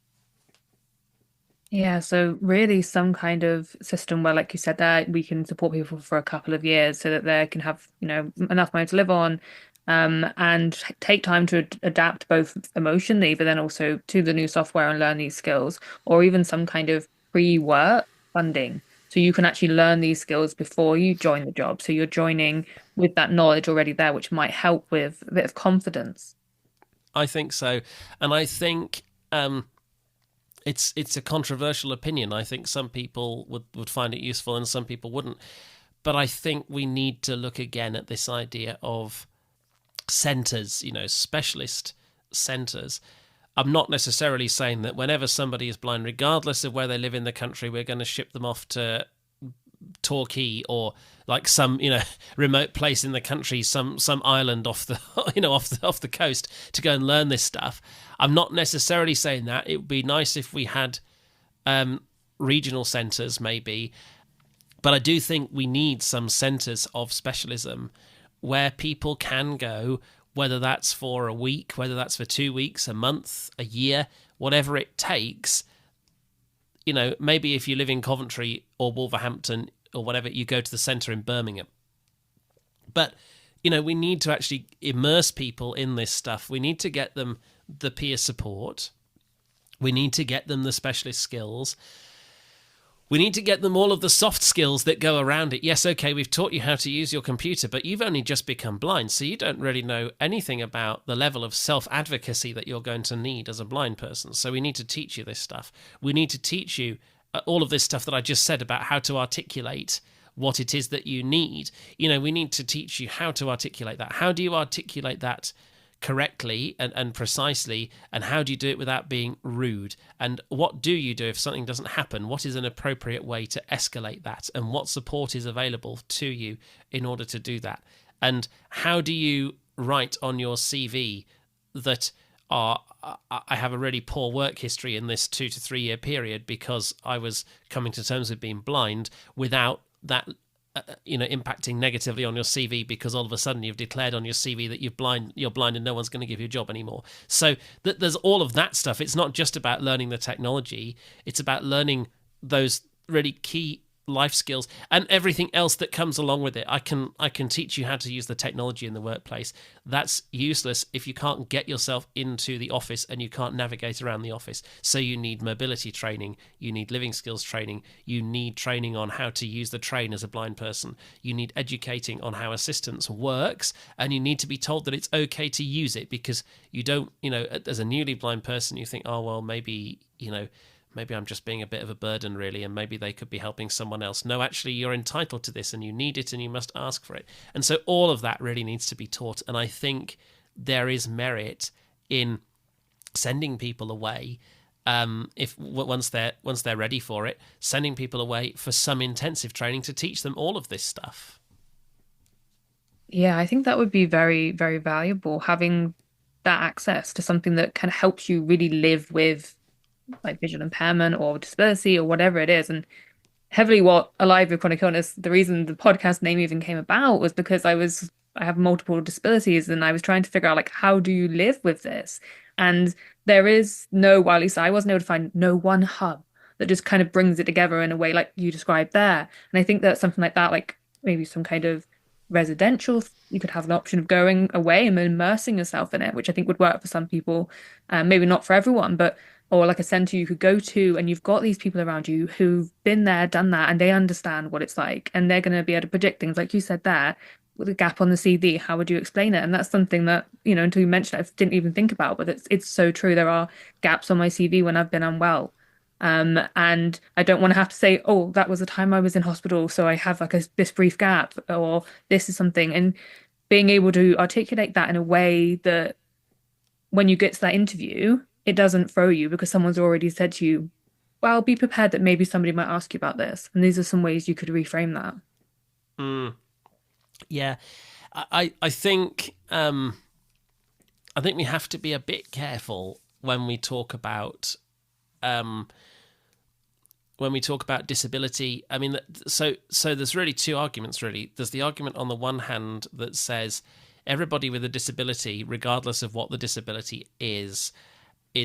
Yeah, so really some kind of system where, like you said, there we can support people for a couple of years so that they can have, enough money to live on, and take time to adapt both emotionally, but then also to the new software and learn these skills, or even some kind of pre-work funding. So you can actually learn these skills before you join the job. So you're joining with that knowledge already there, which might help with a bit of confidence. I think so. And I think it's a controversial opinion. I think some people would find it useful and some people wouldn't. But I think we need to look again at this idea of centres, specialist centres. I'm not necessarily saying that whenever somebody is blind, regardless of where they live in the country, we're going to ship them off to Torquay or like some remote place in the country, some island off the off the coast to go and learn this stuff. I'm not necessarily saying that. It would be nice if we had regional centres maybe, but I do think we need some centres of specialism where people can go, whether that's for a week, whether that's for 2 weeks, a month, a year, whatever it takes. Maybe if you live in Coventry or Wolverhampton or whatever, you go to the centre in Birmingham. But, we need to actually immerse people in this stuff. We need to get them the peer support. We need to get them the specialist skills. We need to get them all of the soft skills that go around it. Yes, okay, we've taught you how to use your computer, but you've only just become blind, so you don't really know anything about the level of self-advocacy that you're going to need as a blind person. So we need to teach you this stuff. We need to teach you all of this stuff that I just said about how to articulate what it is that you need. We need to teach you how to articulate that. How do you articulate that correctly and precisely, and how do you do it without being rude? And what do you do if something doesn't happen? What is an appropriate way to escalate that, and what support is available to you in order to do that? And how do you write on your CV that I have a really poor work history in this 2 to 3 year period because I was coming to terms with being blind, without that impacting negatively on your CV, because all of a sudden you've declared on your CV that you're blind and no one's going to give you a job anymore. So there's all of that stuff. It's not just about learning the technology, it's about learning those really key life skills and everything else that comes along with it. I can teach you how to use the technology in the workplace. That's useless if you can't get yourself into the office and you can't navigate around the office. So you need mobility training, you need living skills training, you need training on how to use the train as a blind person, you need educating on how assistance works, and you need to be told that it's okay to use it, because you don't, as a newly blind person, you think, oh well, maybe I'm just being a bit of a burden, really, and maybe they could be helping someone else. No, actually, you're entitled to this and you need it and you must ask for it. And so all of that really needs to be taught. And I think there is merit in sending people away, once they're ready for it, sending people away for some intensive training to teach them all of this stuff. Yeah, I think that would be very, very valuable, having that access to something that kind of helps you really live with like visual impairment or disability or whatever it is. And heavily what Alive with Chronic Illness, the reason the podcast name even came about was because I have multiple disabilities, and I was trying to figure out, like, how do you live with this? And there is no, well, at least I wasn't able to find no one hub that just kind of brings it together in a way like you described there. And I think that something like that, like maybe some kind of residential, you could have an option of going away and immersing yourself in it, which I think would work for some people, maybe not for everyone, but or like a center you could go to, and you've got these people around you who've been there, done that, and they understand what it's like, and they're going to be able to predict things like you said there with a gap on the CV. How would you explain it? And that's something that, until you mentioned it, I didn't even think about, but it's so true. There are gaps on my CV when I've been unwell. And I don't want to have to say, oh, that was the time I was in hospital, so I have like this brief gap, or this is something. And being able to articulate that in a way that when you get to that interview, it doesn't throw you, because someone's already said to you, well, be prepared that maybe somebody might ask you about this. And these are some ways you could reframe that. Yeah, I think we have to be a bit careful when we talk about disability. I mean, so there's really two arguments, really. There's the argument on the one hand that says everybody with a disability, regardless of what the disability is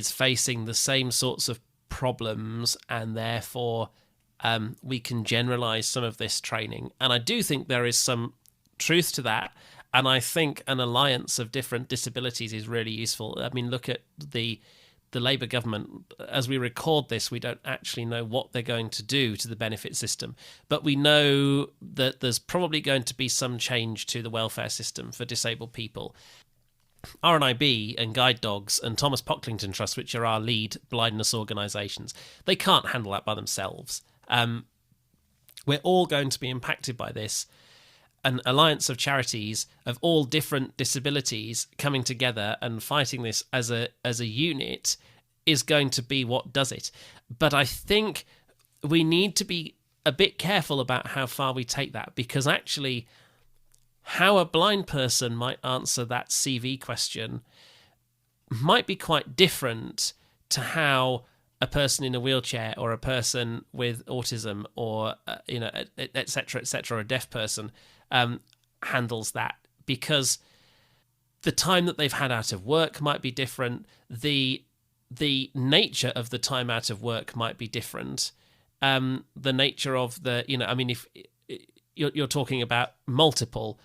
facing the same sorts of problems, and therefore we can generalize some of this training. And I do think there is some truth to that. And I think an alliance of different disabilities is really useful. I mean, look at the Labour government. As we record this, we don't actually know what they're going to do to the benefit system, but we know that there's probably going to be some change to the welfare system for disabled people. RNIB and Guide Dogs and Thomas Pocklington Trust, which are our lead blindness organisations, they can't handle that by themselves. We're all going to be impacted by this. An alliance of charities of all different disabilities coming together and fighting this as a unit is going to be what does it. But I think we need to be a bit careful about how far we take that, because actually how a blind person might answer that CV question might be quite different to how a person in a wheelchair or a person with autism or et cetera, a deaf person handles that, because the time that they've had out of work might be different. The nature of the time out of work might be different. The nature of if you're talking about multiple,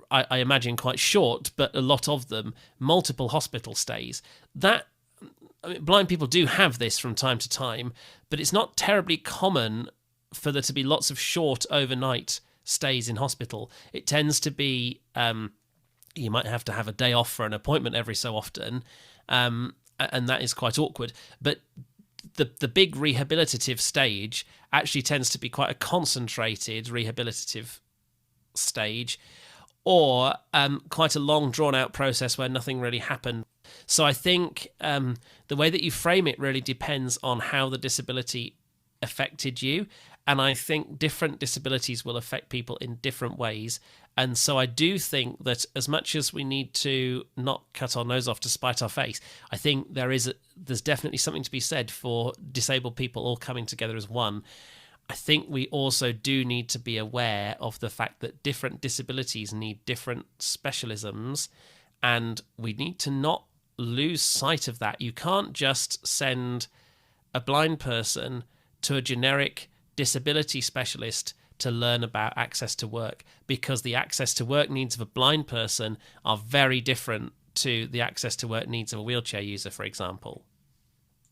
I imagine quite short, but a lot of them, multiple hospital stays. Blind people do have this from time to time, but it's not terribly common for there to be lots of short overnight stays in hospital. It tends to be you might have to have a day off for an appointment every so often, and that is quite awkward. But the big rehabilitative stage actually tends to be quite a concentrated rehabilitative stage, or quite a long drawn out process where nothing really happened. So I think the way that you frame it really depends on how the disability affected you. And I think different disabilities will affect people in different ways. And so I do think that as much as we need to not cut our nose off to spite our face, I think there's definitely something to be said for disabled people all coming together as one. I think we also do need to be aware of the fact that different disabilities need different specialisms, and we need to not lose sight of that. You can't just send a blind person to a generic disability specialist to learn about access to work, because the access to work needs of a blind person are very different to the access to work needs of a wheelchair user, for example.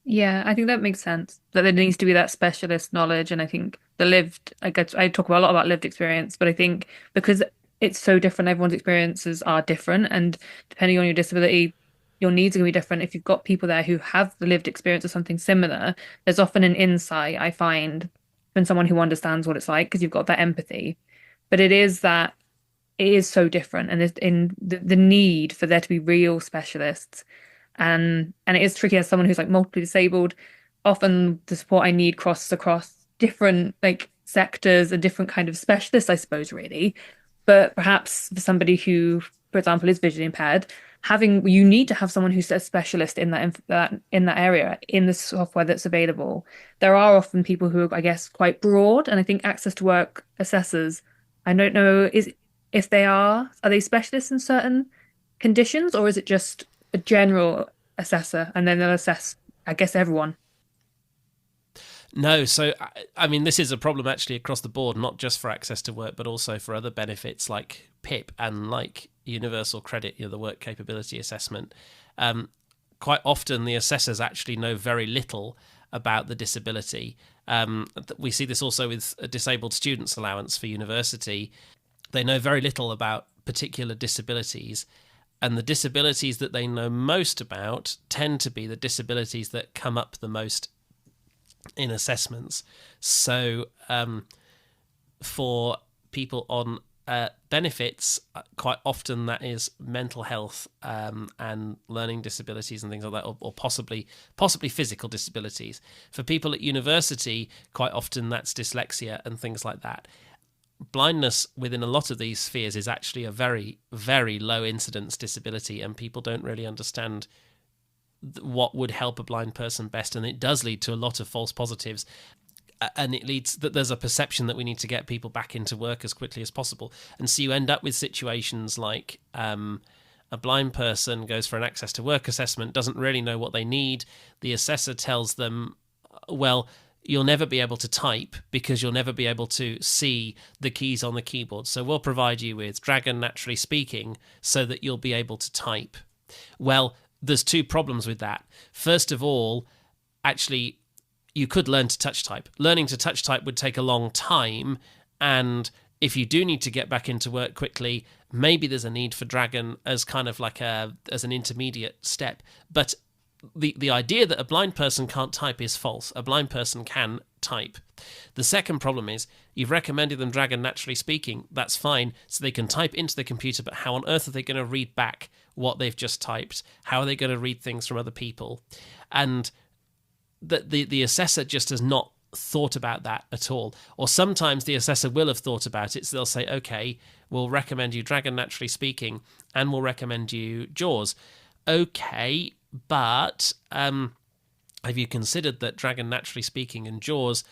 Yeah, I think that makes sense. That there needs to be that specialist knowledge, and I think I talk about a lot about lived experience, but I think because it's so different, everyone's experiences are different, and depending on your disability, your needs are going to be different. If you've got people there who have the lived experience of something similar, there's often an insight I find from someone who understands what it's like because you've got that empathy. But it is so different, and there's in the need for there to be real specialists, and it is tricky as someone who's like multiply disabled. Often the support I need crosses across different like sectors and different kind of specialists, I suppose, really. But perhaps for somebody who, for example, is visually impaired, having you need to have someone who's a specialist in that area in the software that's available. There are often people who are, I guess, quite broad, and I think access to work assessors, I don't know is if are they specialists in certain conditions, or is it just a general assessor and then they'll assess, I guess, everyone? No, so I mean, this is a problem actually across the board, not just for access to work, but also for other benefits like PIP and like universal credit, the work capability assessment. Quite often, the assessors actually know very little about the disability. We see this also with a disabled students allowance for university. They know very little about particular disabilities. And the disabilities that they know most about tend to be the disabilities that come up the most in assessments. So for people on benefits, quite often that is mental health and learning disabilities and things like that, or possibly physical disabilities. For people at university, quite often that's dyslexia and things like that. Blindness within a lot of these spheres is actually a very, very low incidence disability, and people don't really understand what would help a blind person best, and it does lead to a lot of false positives, and it leads that there's a perception that we need to get people back into work as quickly as possible, and so you end up with situations like a blind person goes for an access to work assessment, doesn't really know what they need. The assessor tells them, well, you'll never be able to type because you'll never be able to see the keys on the keyboard. So we'll provide you with Dragon Naturally Speaking so that you'll be able to type. Well, there's two problems with that. First of all, actually, you could learn to touch type. Learning to touch type would take a long time, and if you do need to get back into work quickly, maybe there's a need for Dragon as kind of like as an intermediate step. But the idea that a blind person can't type is false. A blind person can type. The second problem is you've recommended them Dragon Naturally Speaking. That's fine, so they can type into the computer, but how on earth are they going to read back what they've just typed? How are they going to read things from other people? And the assessor just has not thought about that at all. Or sometimes the assessor will have thought about it, so they'll say, okay, we'll recommend you Dragon Naturally Speaking and we'll recommend you JAWS. Okay, but have you considered that Dragon Naturally Speaking and JAWS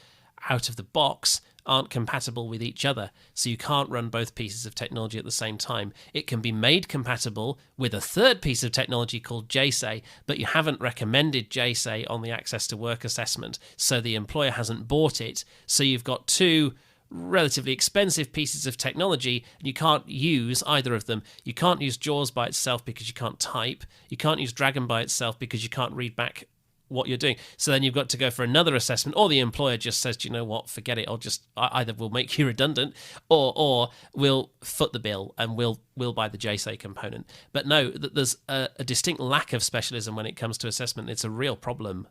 out of the box aren't compatible with each other, so you can't run both pieces of technology at the same time? It can be made compatible with a third piece of technology called JSA, but you haven't recommended JSA on the access to work assessment, so the employer hasn't bought it, so you've got two relatively expensive pieces of technology, and you can't use either of them. You can't use JAWS by itself because you can't type. You can't use Dragon by itself because you can't read back what you're doing. So then you've got to go for another assessment, or the employer just says, do you know what, forget it, either we'll make you redundant, or we'll foot the bill and we'll buy the JSA component. But no, there's a distinct lack of specialism when it comes to assessment. It's a real problem.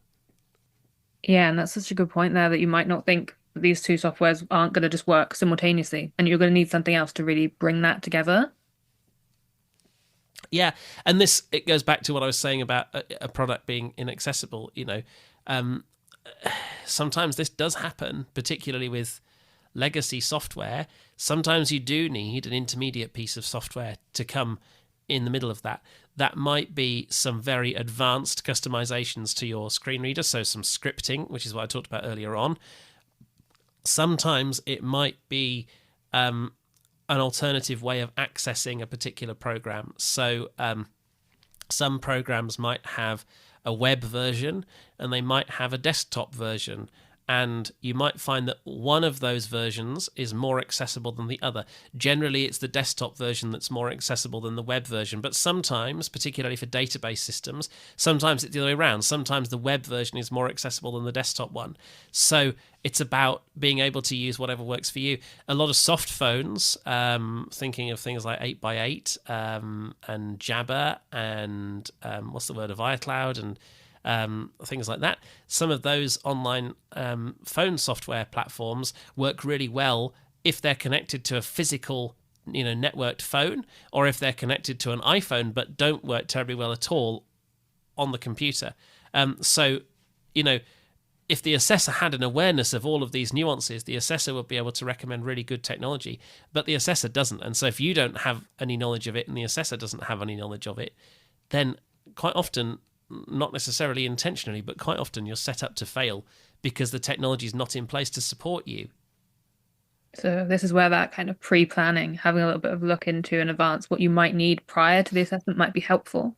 Yeah, and that's such a good point there that you might not think that these two softwares aren't going to just work simultaneously, and you're going to need something else to really bring that together. Yeah, and it goes back to what I was saying about a product being inaccessible. Sometimes this does happen, particularly with legacy software. Sometimes you do need an intermediate piece of software to come in the middle of that. That might be some very advanced customizations to your screen reader, so some scripting, which is what I talked about earlier on. Sometimes it might be an alternative way of accessing a particular program. So some programs might have a web version and they might have a desktop version. And you might find that one of those versions is more accessible than the other. Generally, it's the desktop version that's more accessible than the web version. But sometimes, particularly for database systems, sometimes it's the other way around. Sometimes the web version is more accessible than the desktop one. So it's about being able to use whatever works for you. A lot of soft phones, thinking of things like 8x8 and Jabber and of iCloud and things like that. Some of those online phone software platforms work really well if they're connected to a physical, networked phone, or if they're connected to an iPhone but don't work terribly well at all on the computer. So, if the assessor had an awareness of all of these nuances, the assessor would be able to recommend really good technology, but the assessor doesn't. And so if you don't have any knowledge of it and the assessor doesn't have any knowledge of it, then quite often, not necessarily intentionally, but quite often you're set up to fail because the technology is not in place to support you. So this is where that kind of pre-planning, having a little bit of look into in advance what you might need prior to the assessment might be helpful.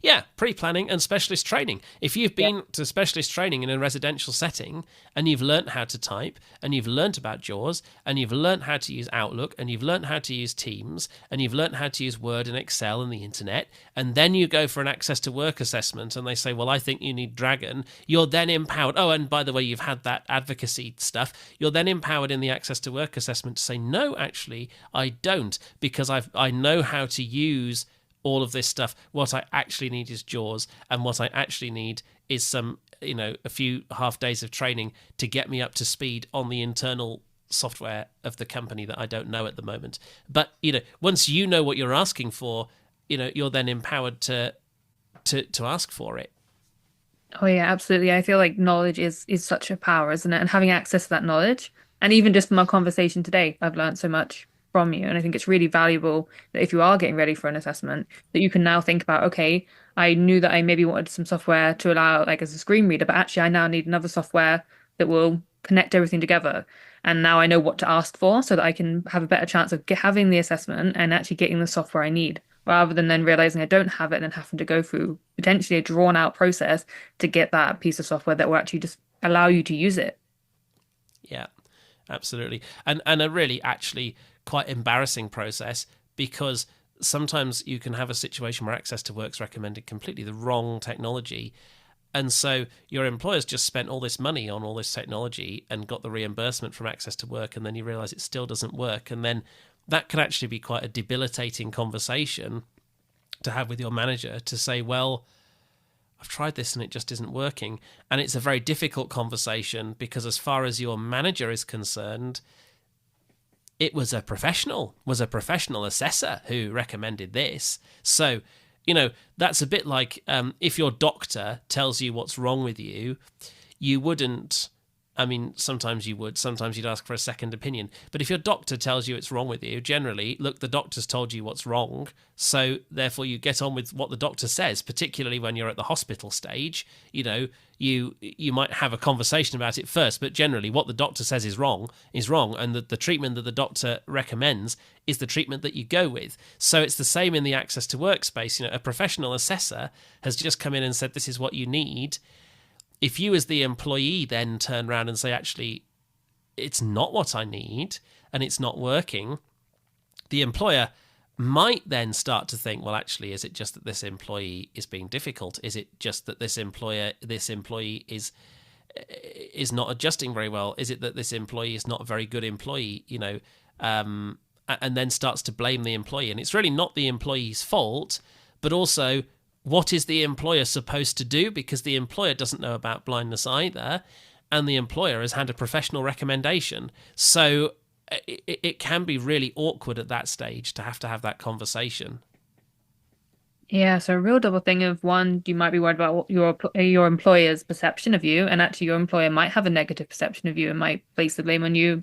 Yeah, pre-planning and specialist training. If you've been to specialist training in a residential setting and you've learnt how to type and you've learnt about JAWS and you've learnt how to use Outlook and you've learnt how to use Teams and you've learnt how to use Word and Excel and the internet, and then you go for an access to work assessment and they say, well, I think you need Dragon, you're then empowered. Oh, and by the way, you've had that advocacy stuff. You're then empowered in the access to work assessment to say, no, actually, I don't, because I know how to use all of this stuff. What I actually need is JAWS, and what I actually need is some, a few half days of training to get me up to speed on the internal software of the company that I don't know at the moment. But, once you know what you're asking for, you're then empowered to ask for it. Oh yeah, absolutely. I feel like knowledge is such a power, isn't it? And having access to that knowledge, and even just from our conversation today, I've learned so much from you. And I think it's really valuable that if you are getting ready for an assessment, that you can now think about, okay, I knew that I maybe wanted some software to allow like as a screen reader, but actually I now need another software that will connect everything together. And now I know what to ask for so that I can have a better chance of having the assessment and actually getting the software I need, rather than then realizing I don't have it and then having to go through potentially a drawn out process to get that piece of software that will actually just allow you to use it. Yeah, absolutely. And a really actually quite embarrassing process, because sometimes you can have a situation where access to work's recommended completely the wrong technology, and so your employer's just spent all this money on all this technology and got the reimbursement from access to work, and then you realize it still doesn't work, and then that can actually be quite a debilitating conversation to have with your manager, to say, well, I've tried this and it just isn't working. And it's a very difficult conversation because as far as your manager is concerned, it was a professional assessor who recommended this. So, that's a bit like if your doctor tells you what's wrong with you, you wouldn't, sometimes you would, sometimes you'd ask for a second opinion. But if your doctor tells you it's wrong with you, generally, look, the doctor's told you what's wrong, so therefore you get on with what the doctor says, particularly when you're at the hospital stage. You might have a conversation about it first, but generally what the doctor says is wrong, and the treatment that the doctor recommends is the treatment that you go with. So it's the same in the access to workspace. A professional assessor has just come in and said, this is what you need. If you as the employee then turn around and say, actually, it's not what I need and it's not working, the employer might then start to think, well, actually, is it just that this employee is being difficult? Is it just that this employee is not adjusting very well? Is it that this employee is not a very good employee? And then starts to blame the employee, and it's really not the employee's fault, but also what is the employer supposed to do, because the employer doesn't know about blindness either, and the employer has had a professional recommendation. So it can be really awkward at that stage to have that conversation. Yeah, so a real double thing of one, you might be worried about what your employer's perception of you, and actually your employer might have a negative perception of you and might place the blame on you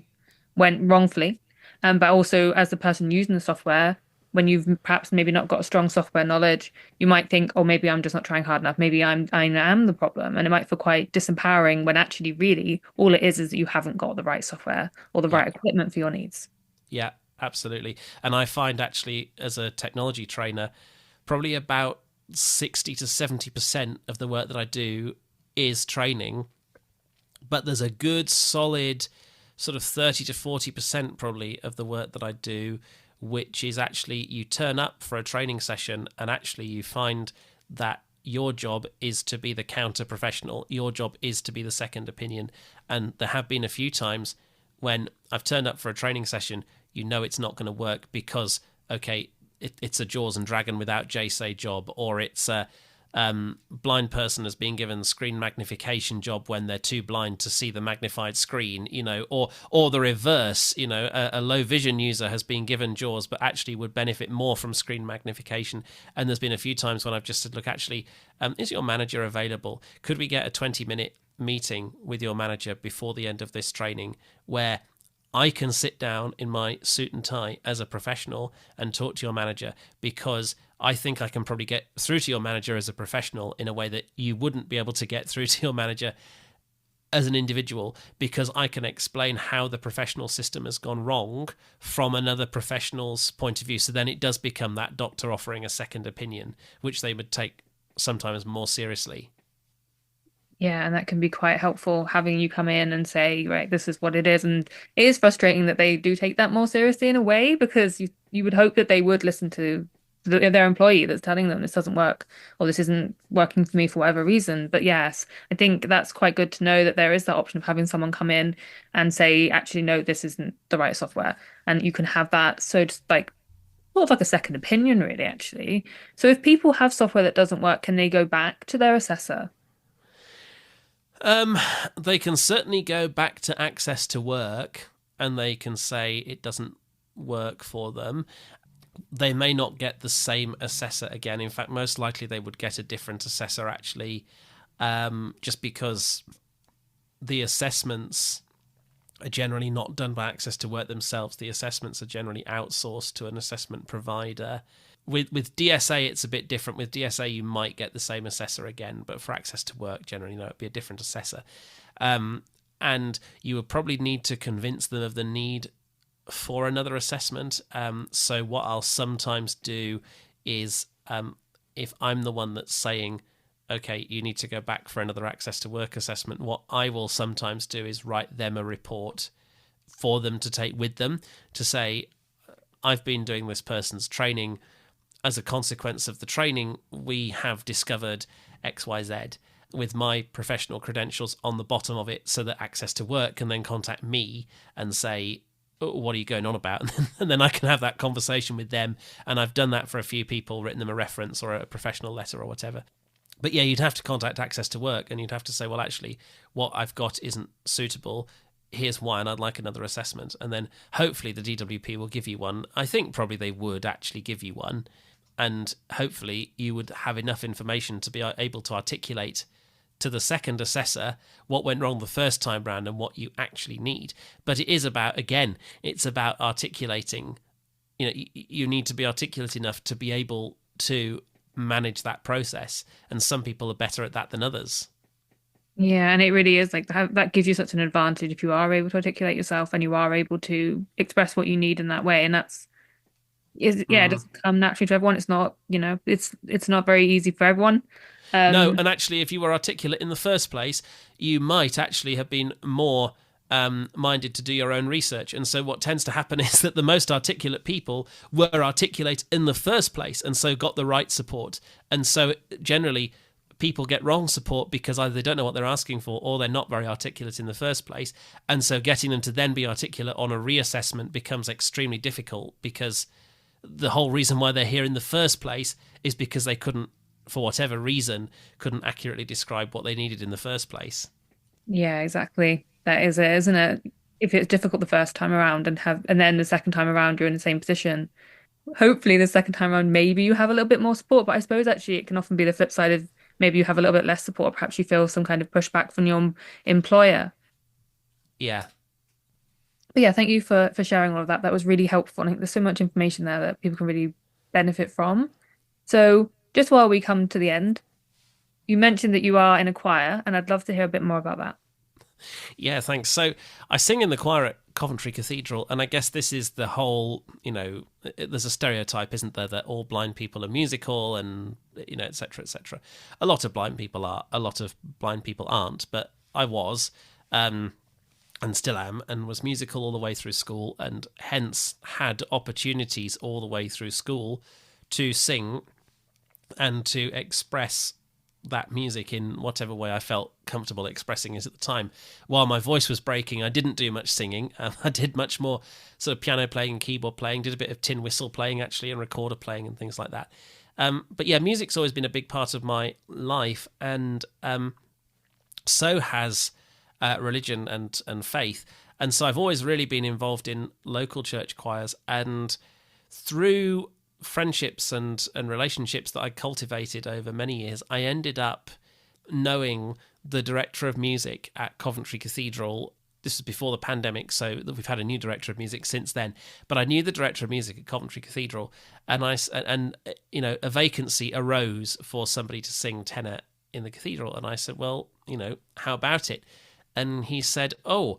when wrongfully. But also as the person using the software, when you've perhaps maybe not got a strong software knowledge, you might think, oh, maybe I'm just not trying hard enough. Maybe I am the problem, and it might feel quite disempowering when actually really all it is that you haven't got the right software or the Yeah, right equipment for your needs. yeah, absolutely. And I find actually as a technology trainer, probably about 60 to 70% of the work that I do is training, but there's a good solid sort of 30 to 40% probably of the work that I do, which is actually you turn up for a training session and actually you find that your job is to be the counter professional. Your job is to be the second opinion. And there have been a few times when I've turned up for a training session, it's not going to work because, okay, it's a Jaws and Dragon without JSay job, or it's a blind person has been given screen magnification job when they're too blind to see the magnified screen, or the reverse, a low vision user has been given Jaws but actually would benefit more from screen magnification. And there's been a few times when I've just said, look, actually, is your manager available? Could we get a 20-minute meeting with your manager before the end of this training where I can sit down in my suit and tie as a professional and talk to your manager, because I think I can probably get through to your manager as a professional in a way that you wouldn't be able to get through to your manager as an individual, because I can explain how the professional system has gone wrong from another professional's point of view. So then it does become that doctor offering a second opinion, which they would take sometimes more seriously. Yeah, and that can be quite helpful having you come in and say, right, this is what it is. And it is frustrating that they do take that more seriously in a way, because you would hope that they would listen to their employee that's telling them this doesn't work or this isn't working for me for whatever reason. But yes, I think that's quite good to know that there is that option of having someone come in and say, actually, no, this isn't the right software. And you can have that. So just like sort of like a second opinion, really, actually. So if people have software that doesn't work, can they go back to their assessor? Um, they can certainly go back to access to work and they can say it doesn't work for them. They may not get the same assessor again. In fact, most likely they would get a different assessor actually, just because the assessments are generally not done by Access to Work themselves. The assessments are generally outsourced to an assessment provider. With DSA, it's a bit different. With DSA, you might get the same assessor again, but for Access to Work, generally, no, it'd be a different assessor. And you would probably need to convince them of the need for another assessment. So what I'll sometimes do is, if I'm the one that's saying, okay, you need to go back for another Access to Work assessment, what I will sometimes do is write them a report for them to take with them to say, I've been doing this person's training. As a consequence of the training, we have discovered XYZ with my professional credentials on the bottom of it, so that Access to Work can then contact me and say, oh, what are you going on about? And then I can have that conversation with them. And I've done that for a few people, written them a reference or a professional letter or whatever. But yeah, you'd have to contact Access to Work and you'd have to say, well, actually, what I've got isn't suitable. Here's why, and I'd like another assessment. And then hopefully the DWP will give you one. I think probably they would actually give you one. And hopefully you would have enough information to be able to articulate to the second assessor what went wrong the first time round and what you actually need. But it is about, again, it's about articulating. You need to be articulate enough to be able to manage that process. And some people are better at that than others. Yeah, and it really is like that gives you such an advantage if you are able to articulate yourself and you are able to express what you need in that way. And yeah, it Mm. doesn't come naturally to everyone. It's not, it's not very easy for everyone. No, Um, and actually, if you were articulate in the first place, you might actually have been more minded to do your own research. And so what tends to happen is that the most articulate people were articulate in the first place, and so got the right support. And so generally people get wrong support because either they don't know what they're asking for or they're not very articulate in the first place. And so getting them to then be articulate on a reassessment becomes extremely difficult, because the whole reason why they're here in the first place is because they couldn't, for whatever reason, couldn't accurately describe what they needed in the first place. Yeah, exactly. That is it, isn't it? If it's difficult the first time around and then the second time around you're in the same position, hopefully the second time around maybe you have a little bit more support. But I suppose actually it can often be the flip side of maybe you have a little bit less support. Perhaps you feel some kind of pushback from your employer. Yeah. But yeah, thank you for sharing all of that. That was really helpful. I think there's so much information there that people can really benefit from. So just while we come to the end, you mentioned that you are in a choir, and I'd love to hear a bit more about that. Yeah, thanks. So I sing in the choir at Coventry Cathedral, and I guess this is the whole, there's a stereotype, isn't there, that all blind people are musical and, et cetera, et cetera. A lot of blind people are, a lot of blind people aren't, but I was, and still am, and was musical all the way through school, and hence had opportunities all the way through school to sing and to express that music in whatever way I felt comfortable expressing it at the time. While my voice was breaking, I didn't do much singing. I did much more sort of piano playing and keyboard playing, did a bit of tin whistle playing actually, and recorder playing and things like that. But yeah, music's always been a big part of my life, and so has religion and faith. And so I've always really been involved in local church choirs, and through friendships and relationships that I cultivated over many years, I ended up knowing the director of music at Coventry Cathedral. This was before the pandemic, so we've had a new director of music since then. But I knew the director of music at Coventry Cathedral, and a vacancy arose for somebody to sing tenor in the cathedral. And I said, well, how about it? And he said, I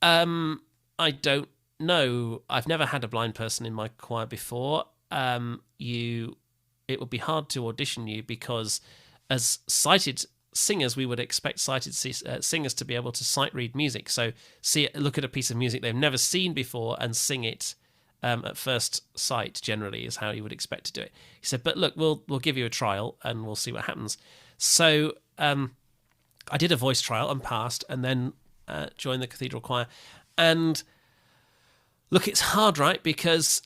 don't know. I've never had a blind person in my choir before. It would be hard to audition you, because as sighted singers, we would expect sighted singers to be able to sight read music. So look at a piece of music they've never seen before and sing it at first sight. Generally, is how you would expect to do it. He said, "But look, we'll give you a trial and we'll see what happens." So I did a voice trial and passed, and then joined the cathedral choir. And look, it's hard, right? Because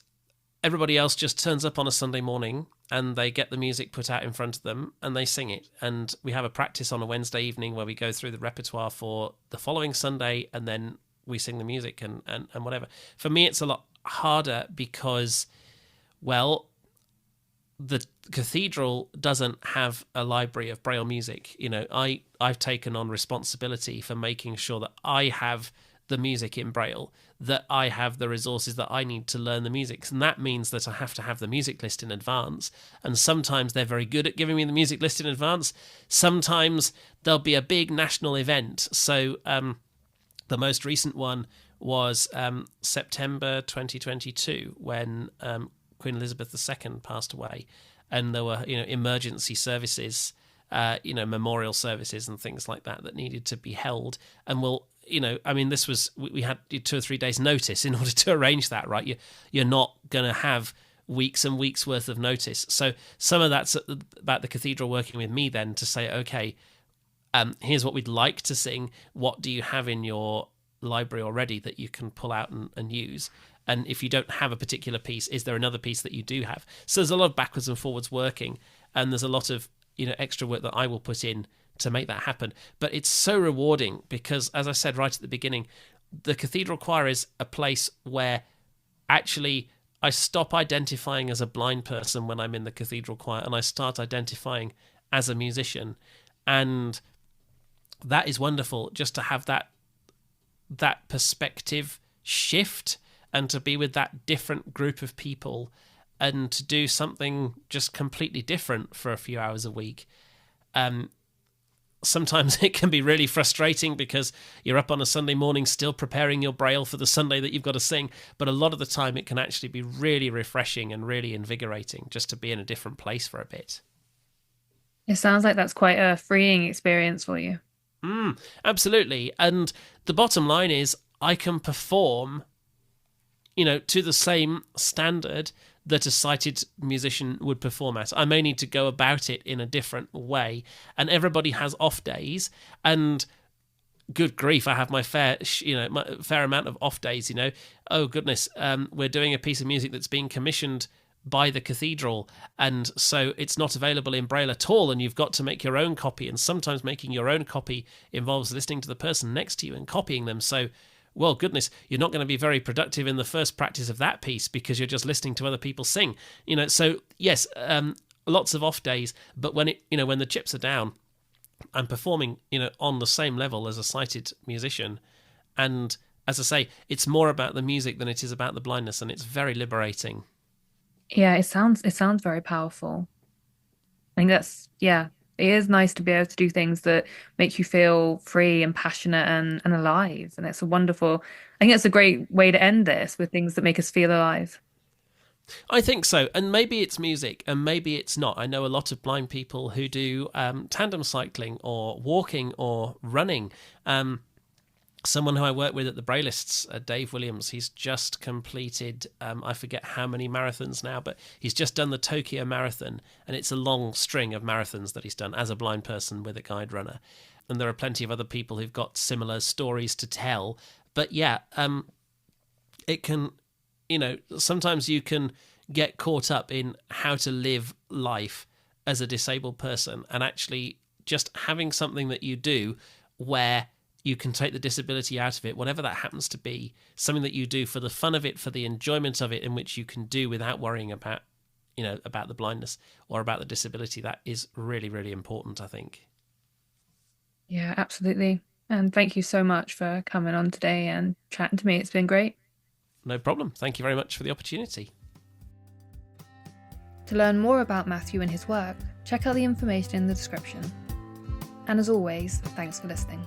everybody else just turns up on a Sunday morning and they get the music put out in front of them and they sing it. And we have a practice on a Wednesday evening where we go through the repertoire for the following Sunday, and then we sing the music and whatever. For me, it's a lot harder because, well, the cathedral doesn't have a library of Braille music. I've taken on responsibility for making sure that I have the music in Braille, that I have the resources that I need to learn the music. And that means that I have to have the music list in advance. And sometimes they're very good at giving me the music list in advance. Sometimes there'll be a big national event. So the most recent one was September 2022, when Queen Elizabeth II passed away. And there were, emergency services, memorial services and things like that needed to be held. And this was, we had 2 or 3 days notice in order to arrange that, right? You're not going to have weeks and weeks worth of notice. So some of that's about the cathedral working with me then to say, okay, here's what we'd like to sing. What do you have in your library already that you can pull out and use? And if you don't have a particular piece, is there another piece that you do have? So there's a lot of backwards and forwards working, and there's a lot of extra work that I will put in to make that happen. But it's so rewarding because, as I said right at the beginning, the cathedral choir is a place where actually I stop identifying as a blind person when I'm in the cathedral choir, and I start identifying as a musician. And that is wonderful, just to have that perspective shift and to be with that different group of people and to do something just completely different for a few hours a week. Sometimes it can be really frustrating because you're up on a Sunday morning still preparing your Braille for the Sunday that you've got to sing, but a lot of the time it can actually be really refreshing and really invigorating just to be in a different place for a bit. It sounds like that's quite a freeing experience for you. Absolutely. And the bottom line is I can perform, to the same standard that a sighted musician would perform at. I may need to go about it in a different way. And everybody has off days. And good grief, I have my fair amount of off days. Oh goodness, we're doing a piece of music that's being commissioned by the cathedral, and so it's not available in Braille at all, and you've got to make your own copy. And sometimes making your own copy involves listening to the person next to you and copying them. So, well, goodness, you're not going to be very productive in the first practice of that piece because you're just listening to other people sing. So yes, lots of off days, but when the chips are down, I'm performing, on the same level as a sighted musician. And as I say, it's more about the music than it is about the blindness, and it's very liberating. Yeah, it sounds very powerful. I think yeah, it is nice to be able to do things that make you feel free and passionate and alive. And it's a wonderful, I think it's a great way to end this with things that make us feel alive. I think so, and maybe it's music, and maybe it's not. I know a lot of blind people who do tandem cycling or walking or running. Someone who I work with at the Braillists, Dave Williams, he's just completed, I forget how many marathons now, but he's just done the Tokyo Marathon, and it's a long string of marathons that he's done as a blind person with a guide runner. And there are plenty of other people who've got similar stories to tell. But yeah, it can, sometimes you can get caught up in how to live life as a disabled person, and actually just having something that you do where you can take the disability out of it, whatever that happens to be, something that you do for the fun of it, for the enjoyment of it, in which you can do without worrying about, about the blindness or about the disability. That is really, really important, I think. Yeah, absolutely. And thank you so much for coming on today and chatting to me. It's been great. No problem. Thank you very much for the opportunity. To learn more about Matthew and his work, check out the information in the description. And as always, thanks for listening.